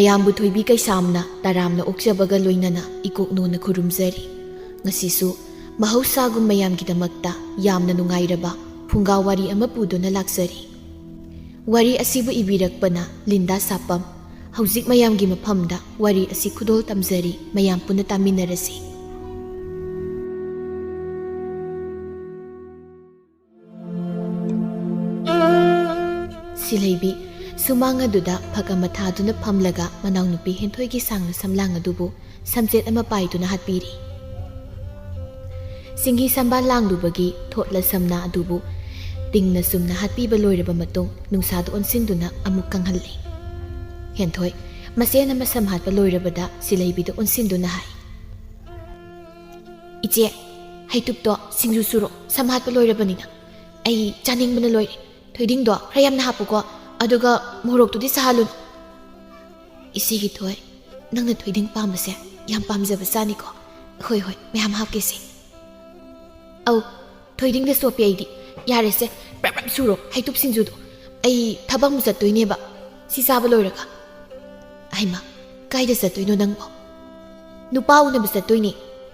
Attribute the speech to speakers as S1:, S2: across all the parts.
S1: ꯃꯌꯥꯝꯕꯨ ꯊꯣꯏꯕꯤ ꯀꯩꯁꯥꯝꯅ ꯇꯔꯥꯝꯅ ꯑꯣꯛꯆꯕꯒ ꯂꯣꯏꯅꯅ ꯏꯀꯣꯛꯅꯣꯅ ꯈꯨꯔꯨꯝꯖꯔꯤ꯫ ꯉꯁꯤꯁꯨ ꯃꯍꯧꯁꯥꯒꯨꯝ ꯃꯌꯥꯝꯒꯤꯗꯃꯛꯇ ꯌꯥꯝꯅ ꯅꯨꯡꯉꯥꯏꯔꯕ ꯐꯨꯡꯒꯥ ꯋꯥꯔꯤ ꯑꯃ ꯄꯨꯗꯨꯅ ꯂꯥꯛꯆꯔꯤ꯫ ꯋꯥꯔꯤ ꯑꯁꯤꯕꯨ ꯏꯕꯤꯔꯛꯄꯅ ꯂꯤꯟꯗꯥ ꯁꯥꯄꯝ꯫ ꯍꯧꯖꯤꯛ ꯃꯌꯥꯝꯒꯤ ꯃꯐꯝꯗ ꯋꯥꯔꯤ ꯑꯁꯤ ꯈꯨꯗꯣꯜ ꯇꯝꯖꯔꯤ, ꯃꯌꯥꯝ ꯄꯨꯟꯅ ꯇꯥꯃꯤꯟꯅꯔꯁꯤ꯫ ꯁꯤꯂꯩꯕꯤ ꯁꯨꯃꯥꯡ ꯑꯗꯨꯗ ꯐꯛ ꯑꯃ ꯊꯥꯗꯨꯅ ꯐꯝꯂꯒ ꯃꯅꯥꯎꯅꯨꯄꯤ ꯍꯦꯟꯊꯣꯏꯒꯤ ꯁꯥꯡꯅ ꯁꯝꯂꯥꯡ ꯑꯗꯨꯕꯨ ꯁꯝꯆꯦꯠ ꯑꯃ ꯄꯥꯏꯗꯨꯅ ꯍꯥꯠꯄꯤꯔꯤ꯫ ꯁꯤꯡꯍꯤ ꯁꯝꯕꯥꯜ ꯂꯥꯡꯂꯨꯕꯒꯤ ꯊꯣꯠꯂ ꯁꯝꯅꯥ ꯑꯗꯨꯕꯨ ꯇꯤꯡꯅ ꯁꯨꯝꯅ ꯍꯥꯠꯄꯤꯕ ꯂꯣꯏꯔꯕ ꯃꯇꯨꯡ ꯅꯨꯡꯁꯥꯗ ꯑꯣꯟꯁꯤꯟꯗꯨꯅ ꯑꯃꯨꯛ ꯀꯪꯍꯜꯂꯤ꯫ ꯍꯦꯟꯊꯣꯏ ꯃꯁꯦꯟ ꯑꯃ ꯁꯝ ꯍꯥꯠꯄ ꯂꯣꯏꯔꯕꯗ ꯁꯤꯂꯩꯕꯤꯗ ꯑꯣꯟꯁꯤꯟꯗꯨꯅ ꯍꯥꯏ, "ꯏꯆꯦ, ꯍꯩꯇꯨꯞꯇꯣ ꯁꯤꯡꯖꯨ ꯁꯨꯔꯣ, ꯁꯝ ꯍꯥꯠꯄ ꯂꯣꯏꯔꯕꯅꯤꯅ꯫ ꯑꯩ ꯆꯥꯅꯤꯡꯕꯅ ꯂꯣꯏꯔꯦ꯫ ꯊꯣꯏꯗꯤꯡꯗꯣ ꯈꯔ ꯌꯥꯝꯅ ꯍꯥꯞꯄꯨꯀꯣ, ꯑꯗꯨꯒ ꯃꯣꯔꯣꯛꯇꯨꯗꯤ ꯁꯥꯍꯜꯂꯨꯅꯨ." "ꯏꯆꯦꯒꯤ ꯊꯣꯏ, ꯅꯪꯅ ꯊꯣꯏꯗꯤꯡ ꯄꯥꯝꯕꯁꯦ ꯌꯥꯝ ꯄꯥꯝꯖꯕ ꯆꯥꯅꯤꯀꯣ꯫ ꯍꯣꯏ ꯍꯣꯏ, ꯃꯌꯥꯝ ꯍꯥꯞꯀꯦꯁꯦ." "ꯑꯧ, ꯊꯣꯏꯗꯤꯡꯗ ꯆꯣꯞꯄꯦ ꯑꯩꯗꯤ꯫ ꯌꯥꯔꯦꯁꯦ, ꯄ꯭ꯔꯞ ꯄ꯭ꯔꯞ ꯁꯨꯔꯣ ꯍꯩꯇꯨꯞ ꯁꯤꯡꯖꯨꯗꯣ꯫ ꯑꯩ ꯊꯕꯛ ꯑꯃꯨꯛ ꯆꯠꯇꯣꯏꯅꯦꯕ, ꯁꯤ ꯆꯥꯕ ꯂꯣꯏꯔꯒ." "ꯍꯩꯃꯥ, ꯀꯥꯏꯗ ꯆꯠꯇꯣꯏꯅꯣ ꯅꯪꯕꯣ?" "ꯅꯨꯄꯥ ꯎꯅꯕ ꯆꯠꯇꯣꯏꯅꯦ꯫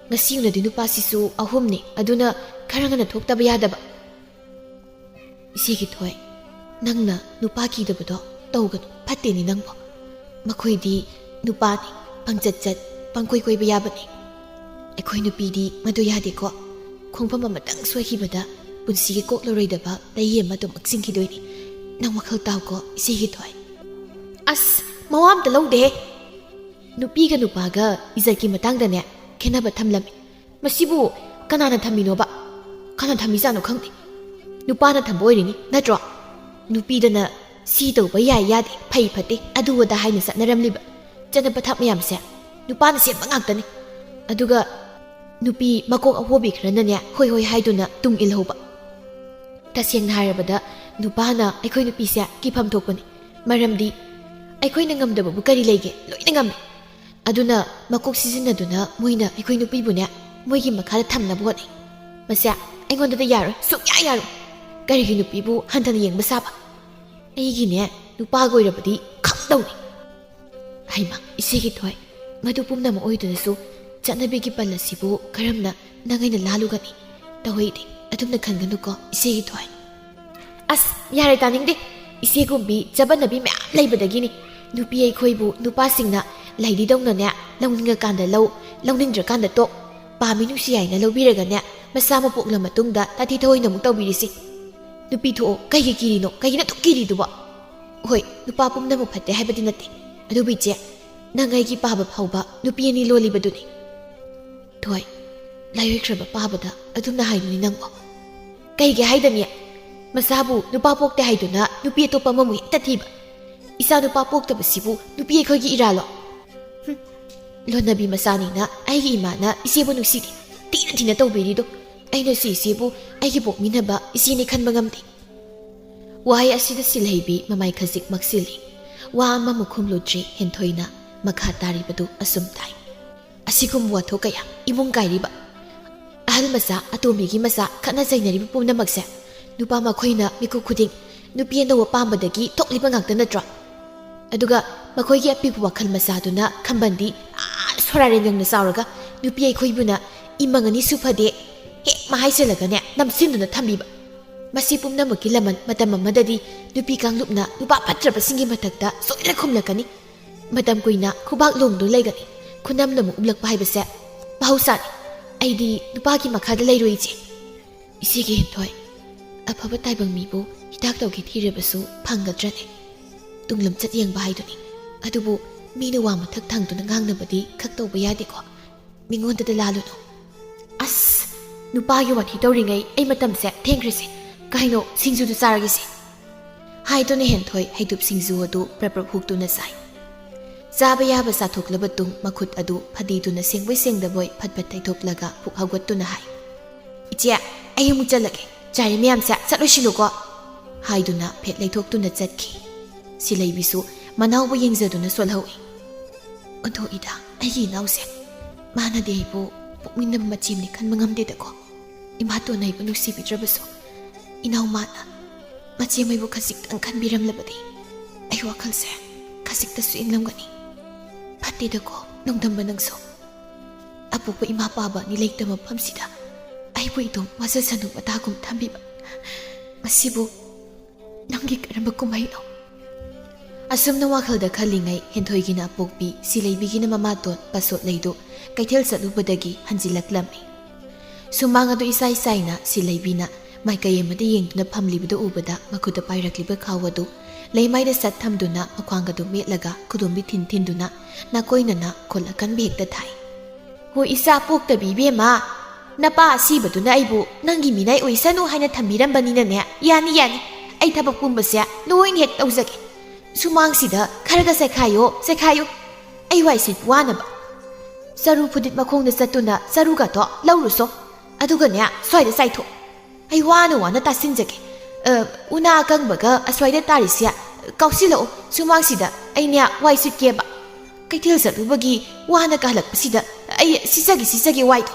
S1: ꯉꯁꯤ ꯎꯅꯗꯣꯏ ꯅꯨꯄꯥꯁꯤꯁꯨ 3ꯅꯦ, ꯑꯗꯨꯅ ꯈꯔ ꯉꯟꯅ ꯊꯣꯛꯇꯕ ꯌꯥꯗꯕ." "ꯏꯆꯦꯒꯤ ꯊꯣꯏ, ꯅꯪꯅ ꯅꯨꯄꯥ ꯀꯤꯗꯕꯗꯣ ꯇꯧꯒꯅꯨ, ꯐꯠꯇꯦꯅꯦ ꯅꯪꯕꯣ꯫ ꯃꯈꯣꯏꯗꯤ ꯅꯨꯄꯥꯅꯤ, ꯄꯪꯆꯠ ꯆꯠ ꯄꯪꯀꯣꯏ ꯀꯣꯏꯕ ꯌꯥꯕꯅꯤ꯫ ꯑꯩꯈꯣꯏ ꯅꯨꯄꯤꯗꯤ ꯃꯗꯨ ꯌꯥꯗꯦꯀꯣ꯫ ꯈꯣꯡꯐꯝ ꯑꯃꯇꯪ ꯁꯣꯏꯈꯤꯕꯗ ꯄꯨꯟꯁꯤꯒꯤ ꯀꯣꯛꯂꯔꯣꯏꯗꯕ ꯇꯩ ꯑꯃ ꯑꯗꯨꯝ ꯃꯛꯁꯤꯟꯈꯤꯗꯣꯏꯅꯤ꯫ ꯅꯪ ꯋꯥꯈꯜ ꯇꯥꯎꯀꯣ ꯏꯆꯦꯒꯤ ꯊꯣꯏ." "ꯑꯁ, ꯃꯋꯥ ꯑꯝꯇ ꯂꯧꯗꯦꯍꯦ꯫ ꯅꯨꯄꯤꯒ ꯅꯨꯄꯥꯒ ꯏꯖꯠꯀꯤ ꯃꯇꯥꯡꯗꯅꯦ ꯈꯦꯠꯅꯕ ꯊꯝꯂꯝꯃꯤ꯫ ꯃꯁꯤꯕꯨ ꯀꯅꯥꯅ ꯊꯝꯃꯤꯅꯣꯕ? ꯀꯅꯥ ꯊꯝꯃꯤꯖꯥꯠꯅꯣ ꯈꯪꯗꯦ꯫ ꯅꯨꯄꯥꯅ ꯊꯝꯕ ꯑꯣꯏꯔꯤꯅꯤ ꯅꯠꯇ꯭ꯔꯣ? ꯅꯨꯄꯤꯗꯅ ꯁꯤ ꯇꯧꯕ ꯌꯥꯏ ꯌꯥꯗꯦ, ꯐꯩ ꯐꯠꯇꯦ, ꯑꯗꯨ ꯑꯗꯥ ꯍꯥꯏꯅ ꯆꯠꯅꯔꯝꯂꯤꯕ ꯆꯠꯅ ꯄꯊꯥꯞ ꯃꯌꯥꯝꯁꯦ ꯅꯨꯄꯥꯅ ꯁꯦꯝꯕ ꯉꯥꯛꯇꯅꯤ꯫ ꯑꯗꯨꯒ ꯅꯨꯄꯤ ꯃꯀꯣꯛ ꯑꯍꯣꯕꯤ ꯈꯔꯅꯅꯦ ꯍꯣꯏ ꯍꯣꯏ ꯍꯥꯏꯗꯨꯅ ꯇꯨꯡ ꯏꯜꯍꯧꯕ꯫ ꯇꯁꯦꯡꯅ ꯍꯥꯏꯔꯕꯗ ꯅꯨꯄꯥꯅ ꯑꯩꯈꯣꯏ ꯅꯨꯄꯤꯁꯦ ꯀꯤꯐꯝ ꯊꯣꯛꯄꯅꯤ꯫ ꯃꯔꯝꯗꯤ ꯑꯩꯈꯣꯏꯅ ꯉꯝꯗꯕꯕꯨ ꯀꯔꯤ ꯂꯩꯒꯦ? ꯂꯣꯏꯅ ꯉꯝꯃꯤ꯫ ꯑꯗꯨꯅ ꯃꯀꯣꯛ ꯁꯤꯖꯤꯟꯅꯗꯨꯅ ꯃꯣꯏꯅ ꯑꯩꯈꯣꯏ ꯅꯨꯄꯤꯕꯨꯅꯦ ꯃꯣꯏꯒꯤ ꯃꯈꯥꯗ ꯊꯝꯅꯕ ꯍꯣꯠꯅꯩ꯫ ꯃꯁꯦ ꯑꯩꯉꯣꯟꯗꯗ ꯌꯥꯔꯣꯏ, ꯁꯨꯡꯌꯥ ꯌꯥꯔꯣꯏ꯫ ꯀꯔꯤꯒꯤ ꯅꯨꯄꯤꯕꯨ ꯍꯟꯊꯅ ꯌꯦꯡꯕ ꯁꯥꯕ? ꯑꯩꯒꯤꯅꯦ ꯅꯨꯄꯥꯒ ꯑꯣꯏꯔꯕꯗꯤ ꯈꯪꯗꯧꯅꯤ." "ꯍꯩꯃꯥ, ꯏꯆꯦꯒꯤ ꯊꯣꯏ, ꯃꯗꯨ ꯄꯨꯝꯅꯃꯛ ꯑꯣꯏꯗꯨꯅꯁꯨ ꯆꯠꯅꯕꯤꯒꯤ ꯄꯜ ꯑꯁꯤꯕꯨ ꯀꯔꯝꯅ ꯅꯪ ꯑꯩꯅ ꯂꯥꯜꯂꯨꯒꯅꯤ? ꯇꯧꯍꯩꯗꯦ, ꯑꯗꯨꯝꯅ ꯈꯟꯒꯅꯨꯀꯣ ꯏꯆꯦꯒꯤ ꯊꯣꯏ." "ꯑꯁ ꯌꯥꯔꯦ, ꯇꯥꯅꯤꯡꯗꯦ꯫ ꯏꯆꯦꯒꯨꯝꯕꯤ ꯆꯠꯅꯕꯤ ꯃꯌꯥꯝ ꯂꯩꯕꯗꯒꯤꯅꯤ ꯅꯨꯄꯤ ꯑꯩꯈꯣꯏꯕꯨ ꯅꯨꯄꯥꯁꯤꯡꯅ ꯂꯩꯗꯤꯗꯧꯅꯅꯦ ꯂꯧꯅꯤꯡꯉꯀꯥꯟꯗ ꯂꯧ, ꯂꯧꯅꯤꯡꯗ꯭ꯔꯀꯥꯟꯗ ꯇꯣꯛ, ꯄꯥꯝꯃꯤ ꯅꯨꯡꯁꯤ ꯌꯥꯏꯅ ꯂꯧꯕꯤꯔꯒꯅꯦ ꯃꯆꯥ ꯑꯃ ꯄꯣꯛꯂ ꯃꯇꯨꯡꯗ ꯇꯥꯊꯤ ꯊꯑꯣꯏꯅ ꯑꯃꯨꯛ ꯇꯧꯕꯤꯔꯤꯁꯤ꯫ ꯅꯨꯄꯤ ꯊꯣꯛꯑꯣ, ꯀꯩꯒꯤ ꯀꯤꯔꯤꯅꯣ? ꯀꯩꯒꯤꯅ ꯑꯗꯨꯛ ꯀꯤꯔꯤꯗꯨꯕꯣ? ꯍꯣꯏ, ꯅꯨꯄꯥ ꯄꯨꯝꯅꯃꯛ ꯐꯠꯇꯦ ꯍꯥꯏꯕꯗꯤ ꯅꯠꯇꯦ, ꯑꯗꯨꯕꯨ ꯏꯆꯦ, ꯅꯪ ꯑꯩꯒꯤ ꯄꯥꯕ ꯐꯥꯎꯕ ꯅꯨꯄꯤ ꯑꯅꯤ ꯂꯣꯜꯂꯤꯕꯗꯨꯅꯤ." "ꯊꯣꯏ, ꯂꯥꯏꯑꯣꯏꯈ꯭ꯔꯕ ꯄꯥꯕꯗ ꯑꯗꯨꯝꯅ ꯍꯥꯏꯗꯨꯅꯤ ꯅꯪꯕꯣ꯫ ꯀꯩꯒꯤ ꯍꯥꯏꯗꯅꯤ? ꯃꯆꯥꯕꯨ ꯅꯨꯄꯥ ꯄꯣꯛꯇꯦ ꯍꯥꯏꯗꯨꯅ ꯅꯨꯄꯤ ꯑꯇꯣꯞꯄ ꯑꯃꯃꯨꯛ ꯍꯦꯛꯇ ꯊꯤꯕ? ꯏꯆꯥ ꯅꯨꯄꯥ ꯄꯣꯛꯇꯕꯁꯤꯕꯨ ꯅꯨꯄꯤ ꯑꯩꯈꯣꯏꯒꯤ ꯏꯔꯥꯜꯂꯣ? ꯂꯣꯟꯅꯕꯤ ꯃꯆꯥꯅꯤꯅ ꯑꯩꯒꯤ ꯏꯃꯥꯅ ꯏꯆꯦꯕꯨ ꯅꯨꯡꯁꯤꯗꯦ, ꯊꯤꯅ ꯊꯤꯅ ꯇꯧꯕꯤꯔꯤꯗꯣ ꯑꯩꯅꯁꯨ ꯏꯆꯦꯕꯨ ꯑꯩꯒꯤ ꯄꯣꯛꯃꯤꯟꯅꯕ ꯏꯆꯦꯅꯤ ꯈꯟꯕ ꯉꯝꯗꯦ." ꯋꯥꯍꯩ ꯑꯁꯤꯗ ꯁꯤꯜꯍꯩꯕꯤ ꯃꯃꯥꯏ ꯈꯖꯤꯛ ꯃꯛꯁꯤꯜꯂꯤ꯫ ꯋꯥ ꯑꯃꯃꯨꯛ ꯈꯨꯝꯂꯨꯗ꯭ꯔꯤ ꯍꯦꯟꯊꯣꯏꯅ ꯃꯈꯥ ꯇꯥꯔꯤꯕꯗꯨ ꯑꯁꯨꯝ ꯇꯥꯏ꯫ "ꯑꯁꯤꯒꯨꯝꯕ ꯋꯥꯊꯣꯛ ꯀꯌꯥ ꯏꯃꯨꯡ ꯀꯥꯏꯔꯤꯕ, ꯑꯍꯜ ꯃꯆꯥ ꯑꯇꯣꯝꯕꯤꯒꯤ ꯃꯆꯥ ꯈꯠꯅ ꯆꯩꯅꯔꯤꯕ ꯄꯨꯝꯅꯃꯛꯁꯦ ꯅꯨꯄꯥ ꯃꯈꯣꯏꯅ ꯃꯤꯀꯨꯞ ꯈꯨꯗꯤꯡ ꯅꯨꯄꯤ ꯑꯅꯧꯕ ꯄꯥꯝꯕꯗꯒꯤ ꯊꯣꯛꯂꯤꯕ ꯉꯥꯛꯇ ꯅꯠꯇ꯭ꯔꯣ? ꯑꯗꯨꯒ ꯃꯈꯣꯏꯒꯤ ꯑꯄꯤꯛꯄ ꯋꯥꯈꯜ ꯃꯆꯥꯗꯨꯅ ꯈꯝꯕꯟꯗꯤ ꯁꯣꯔꯥꯔꯦꯟ ꯌꯧꯅ ꯆꯥꯎꯔꯒ ꯅꯨꯄꯤ ꯑꯩꯈꯣꯏꯕꯨꯅ ꯏꯃꯪ ꯑꯅꯤꯁꯨ ꯐꯗꯦ ꯍꯦꯛ ꯃꯍꯥꯏꯁꯤꯜꯂꯒꯅꯦ ꯅꯝꯁꯤꯟꯗꯨꯅ ꯊꯝꯕꯤꯕ꯫ ꯃꯁꯤ ꯄꯨꯝꯅꯃꯛꯀꯤ ꯂꯃꯟ ꯃꯇꯝ ꯑꯃꯗꯗꯤ ꯅꯨꯄꯤ ꯀꯥꯡꯂꯨꯞꯅ ꯅꯨꯄꯥ ꯐꯠꯇ꯭ꯔꯕꯁꯤꯡꯒꯤ ꯃꯊꯛꯇ ꯁꯣꯏꯗꯅ ꯈꯨꯝꯂꯛꯀꯅꯤ꯫ ꯃꯇꯝ ꯀꯨꯏꯅ ꯈꯨꯕꯥꯛ ꯂꯣꯡꯗꯨꯅ ꯂꯩꯒꯅꯤ꯫ ꯈꯨꯅꯝꯅ ꯑꯃꯨꯛ ꯎꯞꯂꯛꯄ ꯍꯥꯏꯕꯁꯦ ꯃꯍꯧꯁꯥꯅꯤ꯫ ꯑꯩꯗꯤ ꯅꯨꯄꯥꯒꯤ ꯃꯈꯥꯗ ꯂꯩꯔꯣꯏ ꯏꯆꯦ." "ꯏꯆꯦꯒꯤ ꯍꯦꯟꯊꯣꯏ, ꯑꯐꯕ ꯇꯥꯏꯕꯪ ꯃꯤꯕꯨ ꯍꯤꯗꯥꯛ ꯇꯧꯒꯦ ꯊꯤꯔꯕꯁꯨ ꯐꯪꯒꯗ꯭ꯔꯅꯦ? ꯇꯨꯡꯂꯝꯆꯠ ꯌꯦꯡꯕ ꯍꯥꯏꯗꯨꯅꯤ꯫ ꯑꯗꯨꯕꯨ ꯃꯤꯅ ꯋꯥ ꯃꯊꯛ ꯊꯥꯡꯗꯨꯅ ꯉꯥꯡꯅꯕꯗꯤ ꯈꯛ ꯇꯧꯕ ꯌꯥꯗꯦꯀꯣ, ꯃꯤꯉꯣꯟꯗꯗ ꯂꯥꯜꯂꯨꯅꯨ." "ꯑꯁ, ꯅꯨꯄꯥꯒꯤ ꯋꯥꯊꯤ ꯇꯧꯔꯤꯉꯩ ꯑꯩ ꯃꯇꯝꯁꯦ ꯊꯦꯡꯈ꯭ꯔꯦꯁꯦ, ꯀꯩꯅꯣ ꯁꯤꯡꯖꯨꯗꯨ ꯆꯥꯔꯒꯦꯁꯦ." ꯍꯥꯏꯗꯨꯅ ꯍꯦꯟꯊꯣꯏ ꯍꯩꯇꯨꯞ ꯁꯤꯡꯖꯨ ꯑꯗꯨ ꯄ꯭ꯔꯞ ꯄ꯭ꯔꯞ ꯍꯨꯛꯇꯨꯅ ꯆꯥꯏ꯫ ꯆꯥꯕ ꯌꯥꯕ ꯆꯥꯊꯣꯛꯂꯕ ꯇꯨꯡ ꯃꯈꯨꯠ ꯑꯗꯨ ꯐꯗꯤꯗꯨꯅ ꯁꯦꯡꯕꯣꯏ ꯁꯦꯡꯗꯕꯣꯏ ꯐꯠ ꯐꯠ ꯇꯩꯊꯣꯛꯂꯒ ꯄꯨꯛ ꯍꯧꯒꯠꯇꯨꯅ ꯍꯥꯏ, "ꯏꯆꯦ, ꯑꯩ ꯑꯃꯨꯛ ꯆꯠꯂꯒꯦ, ꯆꯥꯔꯤ ꯃꯌꯥꯝꯁꯦ ꯆꯠꯂꯣꯏꯁꯤꯜꯂꯨꯀꯣ." ꯍꯥꯏꯗꯨꯅ ꯐꯦꯠ ꯂꯩꯊꯣꯛꯇꯨꯅ ꯆꯠꯈꯤ꯫ ꯁꯤꯂꯩꯕꯤꯁꯨ ꯃꯅꯥꯎꯕꯨ ꯌꯦꯡꯖꯗꯨꯅ ꯁꯣꯜꯍꯧꯏ꯫ "ꯑꯣꯟꯊꯣꯛꯏꯗ ꯑꯩꯒꯤ ꯏꯅꯥꯎꯁꯦ, ꯃꯥꯅꯗꯤ ꯑꯩꯕꯨ ꯄꯣꯛꯃꯤꯟꯅꯕ ꯃꯆꯦꯝꯅꯤ ꯈꯟꯕ ꯉꯝꯗꯦꯗꯀꯣ꯫ ꯏꯃꯥꯇꯣꯟ ꯑꯩꯕꯨ ꯅꯨꯡꯁꯤꯕꯤꯗ꯭ꯔꯕꯁꯨ ꯏꯅꯥꯎ ꯃꯥꯅ ꯃꯆꯦꯝ ꯑꯩꯕꯨ ꯈꯖꯤꯛꯇꯪ ꯈꯟꯕꯤꯔꯝꯂꯕꯗꯤ ꯑꯩ ꯋꯥꯈꯜꯁꯦ ꯈꯖꯤꯛꯇꯁꯨ ꯏꯪꯂꯝꯒꯅꯤ꯫ ꯐꯠꯇꯦꯗꯀꯣ ꯅꯣꯡꯗꯝꯕ ꯅꯪꯁꯨ ꯑꯄꯣꯛꯄ ꯏꯃꯥ ꯄꯥꯕ ꯅꯤ ꯂꯩꯇꯕ ꯃꯐꯝꯁꯤꯗ ꯑꯩꯕꯨ ꯏꯗꯣꯝ ꯋꯥꯖꯁꯅꯨ ꯃꯇꯥꯒꯨꯝ ꯊꯝꯕꯤꯕ ꯃꯁꯤꯕꯨ ꯅꯪꯒꯤ ꯀꯔꯝꯕ ꯀꯨꯝꯍꯩꯅꯣ ꯑꯁꯨꯝꯅ ꯋꯥꯈꯜꯗ ꯈꯜꯂꯤꯉꯩ ꯍꯦꯟꯊꯣꯏꯒꯤꯅ ꯑꯄꯣꯛꯄꯤ ꯁꯤꯂꯩꯕꯤꯒꯤꯅ ꯃꯃꯥꯇꯣꯟ ꯄꯥꯁꯣꯠ ꯂꯩꯗꯨ ꯀꯩꯊꯦꯜ ꯆꯠꯂꯨꯕꯗꯒꯤ ꯍꯟꯖꯤꯜꯂꯛꯂꯝꯃꯤ ꯁꯨꯃꯥꯡ ꯑꯗꯨ ꯏꯁꯥꯏ ꯁꯥꯏꯅ ꯁꯤꯂꯩꯕꯤꯅ ꯃꯥꯏꯀꯩ ꯑꯃꯗ ꯌꯦꯡꯗꯨꯅ ꯐꯝꯂꯤꯕꯗꯨ ꯎꯕꯗ ꯃꯈꯨꯠꯇ ꯄꯥꯏꯔꯛꯂꯤꯕ ꯈꯥꯎ ꯑꯗꯨ ꯂꯩꯃꯥꯏꯗ ꯁꯠ ꯊꯝꯗꯨꯅ ꯃꯈ꯭ꯋꯥꯡ ꯑꯗꯨ ꯃꯦꯠꯂꯒ ꯈꯨꯗꯣꯝꯕꯤ ꯊꯤꯟꯗꯨꯅ ꯅꯥꯀꯣꯏꯅꯅ ꯈꯨꯠ ꯑꯀꯟꯕ ꯍꯦꯛꯇ ꯊꯥꯏ ꯍꯣꯏ ꯏꯆꯥ ꯄꯣꯛꯇꯕꯤ ꯏꯕꯦꯝꯃ ꯅꯄꯥ ꯑꯁꯤꯕꯗꯨꯅ ꯑꯩꯕꯨ ꯅꯪꯒꯤ ꯃꯤꯅꯥꯏ ꯑꯣꯏꯁꯅꯨ ꯍꯥꯏꯅ ꯊꯝꯕꯤꯔꯝꯕꯅꯤꯅꯅꯦ ꯌꯥꯅꯤ ꯑꯩ ꯊꯕꯛ ꯄꯨꯝꯕꯁꯦ ꯂꯣꯏꯅ ꯍꯦꯛ ꯇꯧꯖꯒꯦ ꯁꯨꯃꯥꯡꯁꯤꯗ ꯈꯔꯒ ꯆꯩꯈꯥꯏꯌꯣ ꯑꯩ ꯋꯥꯏ ꯁꯤꯠꯄ ꯋꯥꯅꯕ ꯆꯔꯨ ꯐꯨꯗꯤꯠ ꯃꯈꯣꯡꯗ ꯆꯠꯇꯨꯅ ꯆꯔꯨꯒꯗꯣ ꯂꯧꯔꯨꯁꯣ ꯑꯗꯨꯒꯅꯦ ꯁ꯭ꯋꯥꯏꯗ ꯆꯥꯏꯊꯣꯛ ꯑꯩ ꯋꯥꯅ ꯇꯥꯁꯤꯟꯖꯒꯦ ꯎꯅꯥ ꯑꯀꯪꯕꯒ ꯑꯁ꯭ꯋꯥꯏꯗ ꯇꯥꯔꯤꯁꯦ ꯀꯥꯎꯁꯤꯜꯂꯛꯑꯣ ꯁꯨꯃꯥꯡꯁꯤꯗ ꯑꯩꯅꯦ ꯋꯥꯏ ꯁꯤꯠꯀꯦꯕ ꯀꯩꯊꯦꯜ ꯆꯠꯂꯨꯕꯒꯤ ꯋꯥꯅ ꯀꯥꯍꯜꯂꯛꯄꯁꯤꯗ ꯑꯩ ꯁꯤꯠꯆꯒꯦ ꯋꯥꯏꯗꯣ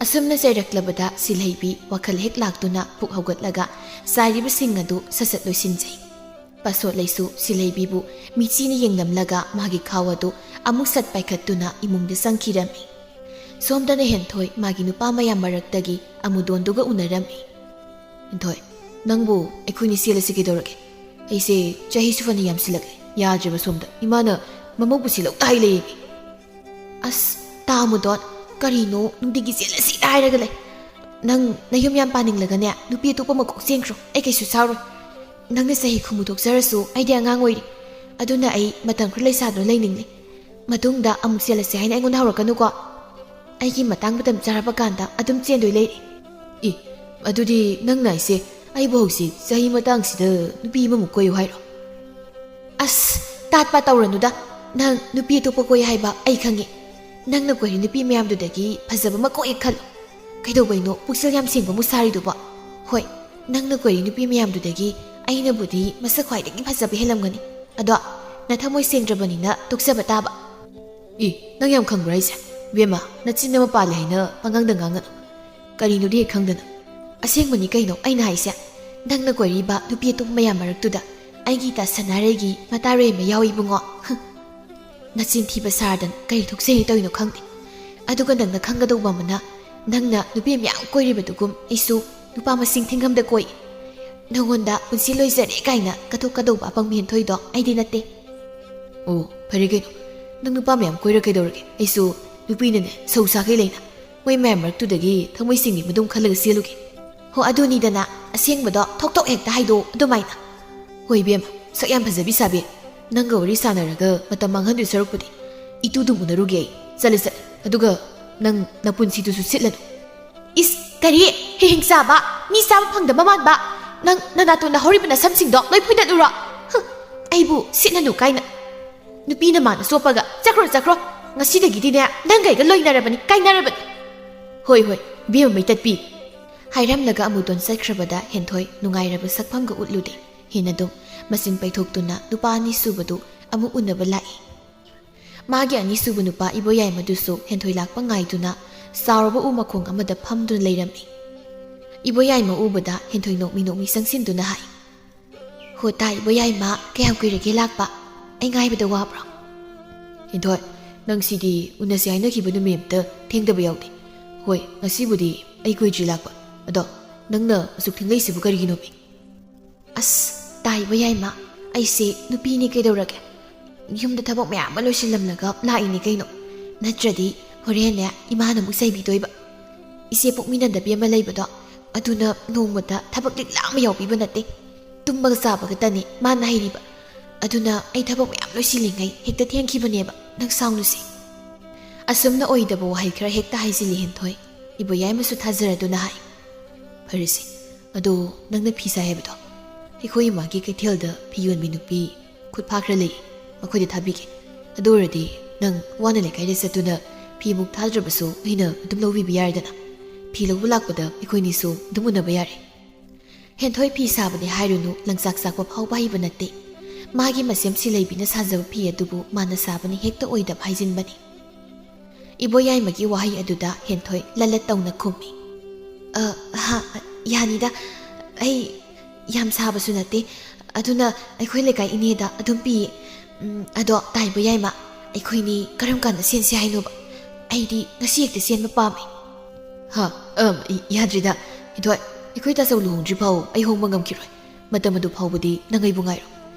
S1: ꯑꯁꯨꯝꯅ ꯆꯩꯔꯛꯂꯕꯗ ꯁꯤꯂꯩꯕꯤ ꯋꯥꯈꯜ ꯍꯦꯛ ꯂꯥꯛꯇꯨꯅ ꯄꯨꯛ ꯍꯧꯒꯠꯂꯒ ꯆꯥꯏꯔꯤꯕꯁꯤꯡ ꯑꯗꯨ ꯁꯠ ꯂꯣꯏꯁꯤꯟꯖꯩ ꯄꯥꯁꯣꯠ ꯂꯩꯁꯨ ꯁꯤꯂꯩꯕꯤꯕꯨ ꯃꯤꯆꯤꯅ ꯌꯦꯡꯂꯝꯂꯒ ꯃꯥꯒꯤ ꯈꯥꯎ ꯑꯗꯨ ꯑꯃꯨꯛ ꯁꯠ ꯄꯥꯏꯈꯠꯇꯨꯅ ꯏꯃꯨꯡꯗ ꯆꯪꯈꯤꯔꯝꯃꯤ ꯁꯣꯝꯗꯅ ꯍꯦꯟꯊꯣꯏ ꯃꯥꯒꯤ ꯅꯨꯄꯥ ꯃꯌꯥꯝ ꯃꯔꯛꯇꯒꯤ ꯑꯃꯨꯗꯣꯟꯗꯨꯒ ꯎꯅꯔꯝꯃꯤ ꯍꯦꯟꯊꯣꯏ ꯅꯪꯕꯨ ꯑꯩꯈꯣꯏꯅꯤ ꯆꯦꯜꯂꯁꯤ ꯀꯩꯗꯧꯔꯒꯦ ꯑꯩꯁꯦ ꯆꯍꯤꯁꯨ ꯐꯅ ꯌꯥꯝꯁꯤꯜꯂꯛꯂꯦ ꯌꯥꯗ꯭ꯔꯦꯕ ꯁꯣꯝꯗ ꯏꯃꯥꯅ ꯃꯃꯧ ꯄꯨꯁꯤꯜꯂꯧ ꯇꯥꯏ ꯂꯩꯌꯦꯃꯤ ꯑꯁ ꯇꯥꯃꯨꯗꯣꯟ ꯀꯔꯤꯅꯣ ꯅꯨꯡꯇꯤꯒꯤ ꯆꯦꯜꯂꯁꯤ ꯍꯥꯏꯔꯒ ꯂꯩ ꯅꯪ ꯅꯌꯨꯝ ꯌꯥꯝ ꯄꯥꯅꯤꯡꯂꯒꯅꯦ ꯅꯨꯄꯤ ꯑꯇꯣꯞꯄ ꯃꯀꯣꯛ ꯆꯦꯟꯈ꯭ꯔꯣ ꯑꯩ ꯀꯩꯁꯨ ꯁꯥꯎꯔꯣꯏ ꯅꯪꯅ ꯆꯍꯤ ꯈꯨꯃꯨ ꯊꯣꯛꯆꯔꯁꯨ ꯑꯩꯗꯤ ꯑꯉꯥꯡ ꯑꯣꯏꯔꯤ ꯑꯗꯨꯅ ꯑꯩ ꯃꯇꯝ ꯈꯔ ꯂꯩꯁꯥꯗꯨꯅ ꯂꯩꯅꯤꯡꯂꯤ ꯃꯇꯨꯡꯗ ꯑꯃꯨꯛ ꯆꯦꯜꯂꯁꯤ ꯍꯥꯏꯅ ꯑꯩꯉꯣꯟꯗ ꯍꯧꯔꯛꯀꯅꯨꯀꯣ ꯑꯩꯒꯤ ꯃꯇꯝ ꯆꯥꯔꯕ ꯀꯥꯟꯗ ꯑꯗꯨꯝ ꯆꯦꯟꯗꯣꯏ ꯂꯩꯔꯤ ꯑꯗꯨꯗꯤ ꯅꯪꯅ ꯑꯩꯕꯨ ꯍꯧꯖꯤꯛ ꯆꯍꯤ ꯃꯇꯥꯡꯁꯤꯗ ꯅꯨꯄꯤ ꯑꯃꯃꯨꯛ ꯀꯣꯏꯌꯨ ꯍꯥꯏꯔꯣ ꯑꯁ ꯇꯥꯠꯄ ꯇꯧꯔꯅꯨꯗ ꯅꯪ ꯅꯨꯄꯤ ꯑꯇꯣꯞꯄ ꯀꯣꯏ ꯍꯥꯏꯕ ꯑꯩ ꯈꯪꯉꯤ ꯅꯪꯅ ꯀꯣꯏꯔꯤ ꯅꯨꯄꯤ ꯃꯌꯥꯝꯗꯨꯗꯒꯤ ꯐꯖꯕ ꯑꯃ ꯀꯣꯛꯑꯦ ꯈꯜꯂꯣ ꯀꯩꯗꯧꯕꯩꯅꯣ ꯄꯨꯛꯆꯦꯜ ꯌꯥꯝ ꯁꯦꯡꯕ ꯃꯨꯁꯥꯔꯤꯗꯨꯕꯣ ꯍꯣꯏ ꯅꯪꯅ ꯀꯣꯏꯔꯤ ꯅꯨꯄꯤ ꯃꯌꯥꯝꯗꯨꯗꯒꯤ ꯑꯩꯅꯕꯨꯗꯤ ꯃꯁꯛ ꯈ꯭ꯋꯥꯏꯗꯒꯤ ꯐꯖꯕ ꯍꯦꯜꯂꯝꯒꯅꯤ ꯑꯗꯣ ꯅꯊꯃꯣꯏ ꯁꯦꯡꯗ꯭ꯔꯕꯅꯤꯅ ꯇꯣꯛꯆꯕ ꯇꯥꯕ ꯅꯪ ꯌꯥꯝ ꯈꯪꯕ꯭ꯔꯥ ꯑꯩꯁꯦ ꯏꯕꯦꯝꯃ ꯅꯆꯤꯟ ꯑꯃ ꯄꯥꯜꯂꯦ ꯍꯥꯏꯅ ꯄꯪꯉꯥꯡꯗ ꯉꯥꯡꯒꯅꯨ ꯀꯔꯤꯅꯣꯗꯤ ꯍꯦꯛ ꯈꯪꯗꯅ ꯑꯁꯦꯡꯕꯅꯤ ꯀꯩꯅꯣ ꯑꯩꯅ ꯍꯥꯏꯁꯦ ꯅꯪꯅ ꯀꯣꯏꯔꯤꯕ ꯅꯨꯄꯤ ꯑꯇꯣꯞꯄ ꯃꯌꯥꯝ ꯃꯔꯛꯇꯨꯗ ꯑꯩꯒꯤ ꯁꯅꯥꯔꯩꯒꯤ ꯃꯇꯥꯔꯣꯏ ꯑꯃ ꯌꯥꯎꯏ ꯏꯕꯨꯡꯉꯣ ꯅꯆꯤꯟ ꯊꯤꯕ ꯁꯥꯔꯗꯅ ꯀꯔꯤ ꯊꯣꯛꯆꯩ ꯇꯧꯔꯤꯅꯣ ꯈꯪꯗꯦ ꯑꯗꯨꯒ ꯅꯪꯅ ꯈꯪꯒꯗꯧꯕ ꯑꯃꯅ ꯅꯪꯅ ꯅꯨꯄꯤ ꯃꯌꯥꯝ ꯀꯣꯏꯔꯤꯕꯗꯨꯒꯨꯝ ꯑꯩꯁꯨ ꯅꯨꯄꯥ ꯃꯁꯤꯡ ꯊꯤꯡꯉꯝꯗ ꯀꯣꯏ ꯅꯪꯉꯣꯟꯗ ꯄꯨꯟꯁꯤ ꯂꯣꯏꯖꯔꯦ ꯀꯥꯏꯅ ꯀꯠꯊꯣꯛꯀꯗꯧꯕ ꯑꯄꯪꯕ ꯍꯦꯟꯊꯣꯏꯗꯣ ꯑꯩꯗꯤ ꯅꯠꯇꯦ ꯑꯣ ꯐꯔꯦ ꯀꯩꯅꯣ ꯅꯪ ꯅꯨꯄꯥ ꯃꯌꯥꯝ ꯀꯣꯏꯔ ꯀꯩꯗꯧꯔꯒꯦ ꯑꯩꯁꯨ ꯅꯨꯄꯤꯅꯅꯦ ꯁꯧ ꯁꯥꯈꯩ ꯂꯩꯅ ꯃꯣꯏ ꯃꯌꯥꯝ ꯃꯔꯛꯇꯨꯗꯒꯤ ꯊꯃꯣꯏ ꯁꯦꯡꯕꯤ ꯃꯗꯨꯝ ꯈꯜꯂꯒ ꯆꯦꯜꯂꯨꯒꯦ ꯍꯣ ꯑꯗꯨꯅꯤꯗꯅ ꯑꯁꯦꯡꯕꯗꯣ ꯊꯣꯛ ꯍꯦꯛꯇ ꯍꯥꯏꯗꯣꯛ ꯑꯗꯨꯃꯥꯏꯅ ꯍꯣꯏ ꯏꯕꯦꯝꯃ ꯁꯛ ꯌꯥꯝ ꯐꯖꯕꯤ ꯁꯥꯕꯤ ꯅꯪꯒ ꯋꯥꯔꯤ ꯁꯥꯟꯅꯔꯒ ꯃꯇꯝ ꯃꯥꯡꯍꯟꯗꯣꯏ ꯁꯔꯨꯛꯄꯨꯗꯤ ꯏꯇꯨꯗꯨꯝ ꯎꯅꯔꯨꯒꯦ ꯑꯩ ꯆꯠꯂꯦ ꯑꯗꯨꯒ ꯅꯪ ꯅꯄꯨꯟꯁꯤꯗꯨꯁꯨ ꯁꯤꯠꯂꯅꯨ ꯏꯁ ꯀꯔꯤ ꯍꯤꯡ ꯆꯥꯕ ꯃꯤ ꯆꯥꯕ ꯐꯪꯗꯕ ꯃꯥꯟꯕ ꯅꯪ ꯅꯅꯥꯇꯣꯟꯗ ꯍꯧꯔꯤꯕ ꯅꯁꯝꯁꯤꯡꯗꯣ ꯂꯣꯏ ꯐꯣꯏꯗꯠꯂꯨꯔꯣ ꯑꯩꯕꯨ ꯁꯤꯠꯂꯅꯨ ꯀꯥꯏꯅ ꯅꯨꯄꯤꯅ ꯃꯥꯅ ꯆꯣꯞꯄꯒ ꯆꯠꯈ꯭ꯔꯣ ꯉꯁꯤꯗꯒꯤꯗꯤꯅꯦ ꯅꯪꯒꯩꯒ ꯂꯣꯏꯅꯔꯕꯅꯤ ꯀꯥꯏꯅꯔꯕꯅꯤ ꯍꯣꯏ ꯏꯕꯦꯝꯃ ꯃꯩꯇꯠꯄꯤ ꯍꯥꯏꯔꯝꯂꯒ ꯑꯃꯨꯗꯣꯟ ꯆꯠꯈ꯭ꯔꯕꯗ ꯍꯦꯟꯊꯣꯏ ꯅꯨꯡꯉꯥꯏꯔꯕ ꯁꯛꯐꯝꯒ ꯎꯠꯂꯨꯗꯦ ꯍꯦꯟꯅꯗꯨꯝ ꯃꯆꯤꯟ ꯄꯩꯊꯣꯛꯇꯨꯅ ꯅꯨꯄꯥ ꯑꯅꯤ ꯁꯨꯕꯗꯨ ꯑꯃꯨꯛ ꯎꯅꯕ ꯂꯥꯛꯏ ꯃꯥꯒꯤ ꯑꯅꯤꯁꯨꯕ ꯅꯨꯄꯥ ꯏꯕꯣꯌꯥꯏꯃꯗꯨꯁꯨ ꯍꯦꯟꯊꯣꯏ ꯂꯥꯛꯄ ꯉꯥꯏꯗꯨꯅ ꯆꯥꯎꯔꯕ ꯎ ꯃꯈꯣꯡ ꯑꯃꯗ ꯐꯝꯗꯨꯅ ꯂꯩꯔꯝꯃꯤ ꯏꯕꯣꯌꯥꯏꯃ ꯎꯕꯗ ꯍꯦꯟꯊꯣꯏ ꯅꯣꯛꯃꯤ ꯆꯪꯁꯤꯟꯗꯨꯅ ꯍꯥꯏ ꯍꯣ ꯇꯥ ꯏꯕꯣꯌꯥꯏꯃ ꯀꯌꯥꯝ ꯀꯨꯏꯔꯒꯦ ꯂꯥꯛꯄ ꯑꯩ ꯉꯥꯏꯕꯗ ꯋꯥꯕ꯭ꯔꯣ ꯍꯦꯟꯊꯣꯏ ꯅꯪꯁꯤꯗꯤ ꯎꯅꯁꯤ ꯍꯥꯏꯅꯈꯤꯕ ꯅꯨꯃꯤꯠ ꯑꯝꯇ ꯊꯦꯡꯗꯕ ꯌꯥꯎꯗꯦ ꯍꯣꯏ ꯉꯁꯤꯕꯨꯗꯤ ꯑꯩ ꯀꯨꯏꯗ꯭ꯔꯤ ꯂꯥꯛꯄ ꯑꯗꯣ ꯅꯪꯅ ꯑꯁꯨꯛ ꯊꯦꯡꯂꯩꯁꯤꯕꯨ ꯀꯔꯤꯒꯤꯅꯣꯃꯤ ꯑꯁ ꯇꯥ ꯏꯕꯣꯌꯥꯏꯃ ꯑꯩꯁꯦ ꯅꯨꯄꯤꯅꯤ ꯀꯩꯗꯧꯔꯒꯦ ꯌꯨꯝꯗ ꯊꯕꯛ ꯃꯌꯥꯝ ꯑꯃ ꯂꯣꯏꯁꯤꯜꯂꯝꯂꯒ ꯂꯥꯛꯏꯅꯤ ꯀꯩꯅꯣ ꯅꯠꯇ꯭ꯔꯗꯤ ꯍꯣꯔꯦꯟꯅꯦ ꯏꯃꯥꯅ ꯑꯃꯨꯛ ꯆꯩꯕꯤꯗꯣꯏꯕ ꯏꯆꯦ ꯄꯣꯛꯃꯤꯟꯅꯗꯕꯤ ꯑꯃ ꯂꯩꯕꯗꯣ ꯑꯗꯨꯅ ꯅꯣꯡꯃꯗ ꯊꯕꯛ ꯂꯤꯛꯂꯥ ꯑꯃ ꯌꯥꯎꯕꯤꯕ ꯅꯠꯇꯦ ꯇꯨꯝꯕꯒ ꯆꯥꯕꯒꯇꯅꯤ ꯃꯥꯅ ꯍꯩꯔꯤꯕ ꯑꯗꯨꯅ ꯑꯩ ꯊꯕꯛ ꯃꯌꯥꯝ ꯂꯣꯏꯁꯤꯜꯂꯤꯉꯩ ꯍꯦꯛꯇ ꯊꯦꯡꯈꯤꯕꯅꯦꯕ ꯅꯪ ꯁꯥꯎꯅꯨꯁꯤ ꯑꯁꯨꯝꯅ ꯑꯣꯏꯗꯕ ꯋꯥꯍꯩ ꯈꯔ ꯍꯦꯛꯇ ꯍꯥꯏꯖꯤꯜꯂꯤ ꯍꯦꯟꯊꯣꯏ ꯏꯕꯣꯌꯥꯏꯃꯁꯨ ꯊꯥꯖꯔꯗꯨꯅ ꯍꯥꯏ ꯐꯔꯦꯁꯤ ꯑꯗꯣ ꯅꯪꯅ ꯐꯤ ꯁꯥꯏ ꯍꯥꯏꯕꯗꯣ ꯑꯩꯈꯣꯏ ꯏꯃꯥꯒꯤ ꯀꯩꯊꯦꯜꯗ ꯐꯤ ꯌꯣꯟꯕꯤ ꯅꯨꯄꯤ ꯈꯨꯠ ꯐꯥ ꯈꯔ ꯂꯩ ꯃꯈꯣꯏꯗ ꯊꯥꯕꯤꯒꯦ ꯑꯗꯨ ꯑꯣꯏꯔꯗꯤ ꯅꯪ ꯋꯥꯅ ꯂꯩꯀꯥꯏꯗ ꯆꯠꯇꯨꯅ ꯐꯤ ꯑꯃꯨꯛ ꯊꯥꯗ꯭ꯔꯕꯁꯨ ꯑꯩꯅ ꯑꯗꯨꯝ ꯂꯧꯕꯤꯕ ꯌꯥꯔꯦꯗꯅ ꯐꯤ ꯂꯧꯕ ꯂꯥꯛꯄꯗ ꯑꯩꯈꯣꯏꯅꯤꯁꯨ ꯑꯗꯨꯝ ꯎꯅꯕ ꯌꯥꯔꯦ ꯍꯦꯟꯊꯣꯏ ꯐꯤ ꯁꯥꯕꯅꯤ ꯍꯥꯏꯔꯨꯅꯨ ꯂꯪꯆꯥꯛ ꯆꯥꯛꯄ ꯐꯥꯎꯕ ꯍꯩꯕ ꯅꯠꯇꯦ ꯃꯥꯒꯤ ꯃꯁꯦꯝ ꯁꯤꯂꯩꯕꯤꯅ ꯁꯥꯖꯕ ꯐꯤ ꯑꯗꯨꯕꯨ ꯃꯥꯅ ꯁꯥꯕꯅꯤ ꯍꯦꯛꯇ ꯑꯣꯏꯗꯕ ꯍꯥꯏꯖꯤꯟꯕꯅꯤ ꯏꯕꯣꯌꯥꯏꯃꯒꯤ ꯋꯥꯍꯩ ꯑꯗꯨꯗ ꯍꯦꯟꯊꯣꯏ ꯂꯂꯠ ꯇꯧꯅ ꯈꯨꯝꯃꯤ ꯌꯥꯅꯤꯗ ꯑꯩ ꯌꯥꯝ ꯁꯥꯕꯁꯨ ꯅꯠꯇꯦ ꯑꯗꯨꯅ ꯑꯩꯈꯣꯏ ꯂꯩꯀꯥꯏ ꯏꯅꯦꯗ ꯑꯗꯨꯝ ꯄꯤꯌꯦ ꯑꯗꯣ ꯇꯥ ꯏꯕꯣꯌꯥꯏꯃ ꯑꯩꯈꯣꯏꯅꯤ ꯀꯔꯝ ꯀꯥꯟꯗ ꯁꯦꯟꯁꯦ ꯍꯥꯏꯅꯣꯕ ꯑꯩꯗꯤ ꯉꯁꯤ ꯍꯦꯛꯇ ꯁꯦꯟꯕ ꯄꯥꯝꯃꯦ ꯍꯥ ꯌꯥꯗ꯭ꯔꯤꯗ ꯍꯦꯟꯊꯣꯏ ꯑꯩꯈꯣꯏ ꯇꯥꯆꯧ ꯂꯨꯍꯣꯡꯗ꯭ꯔꯤ ꯐꯥꯎ ꯑꯩ ꯍꯣꯡꯕ ꯉꯝꯈꯤꯔꯣꯏ ꯃꯇꯝ ꯑꯗꯨ ꯐꯥꯎꯕꯗꯤ ꯅꯪ ꯑꯩꯕꯨ ꯉꯥꯏꯔꯣ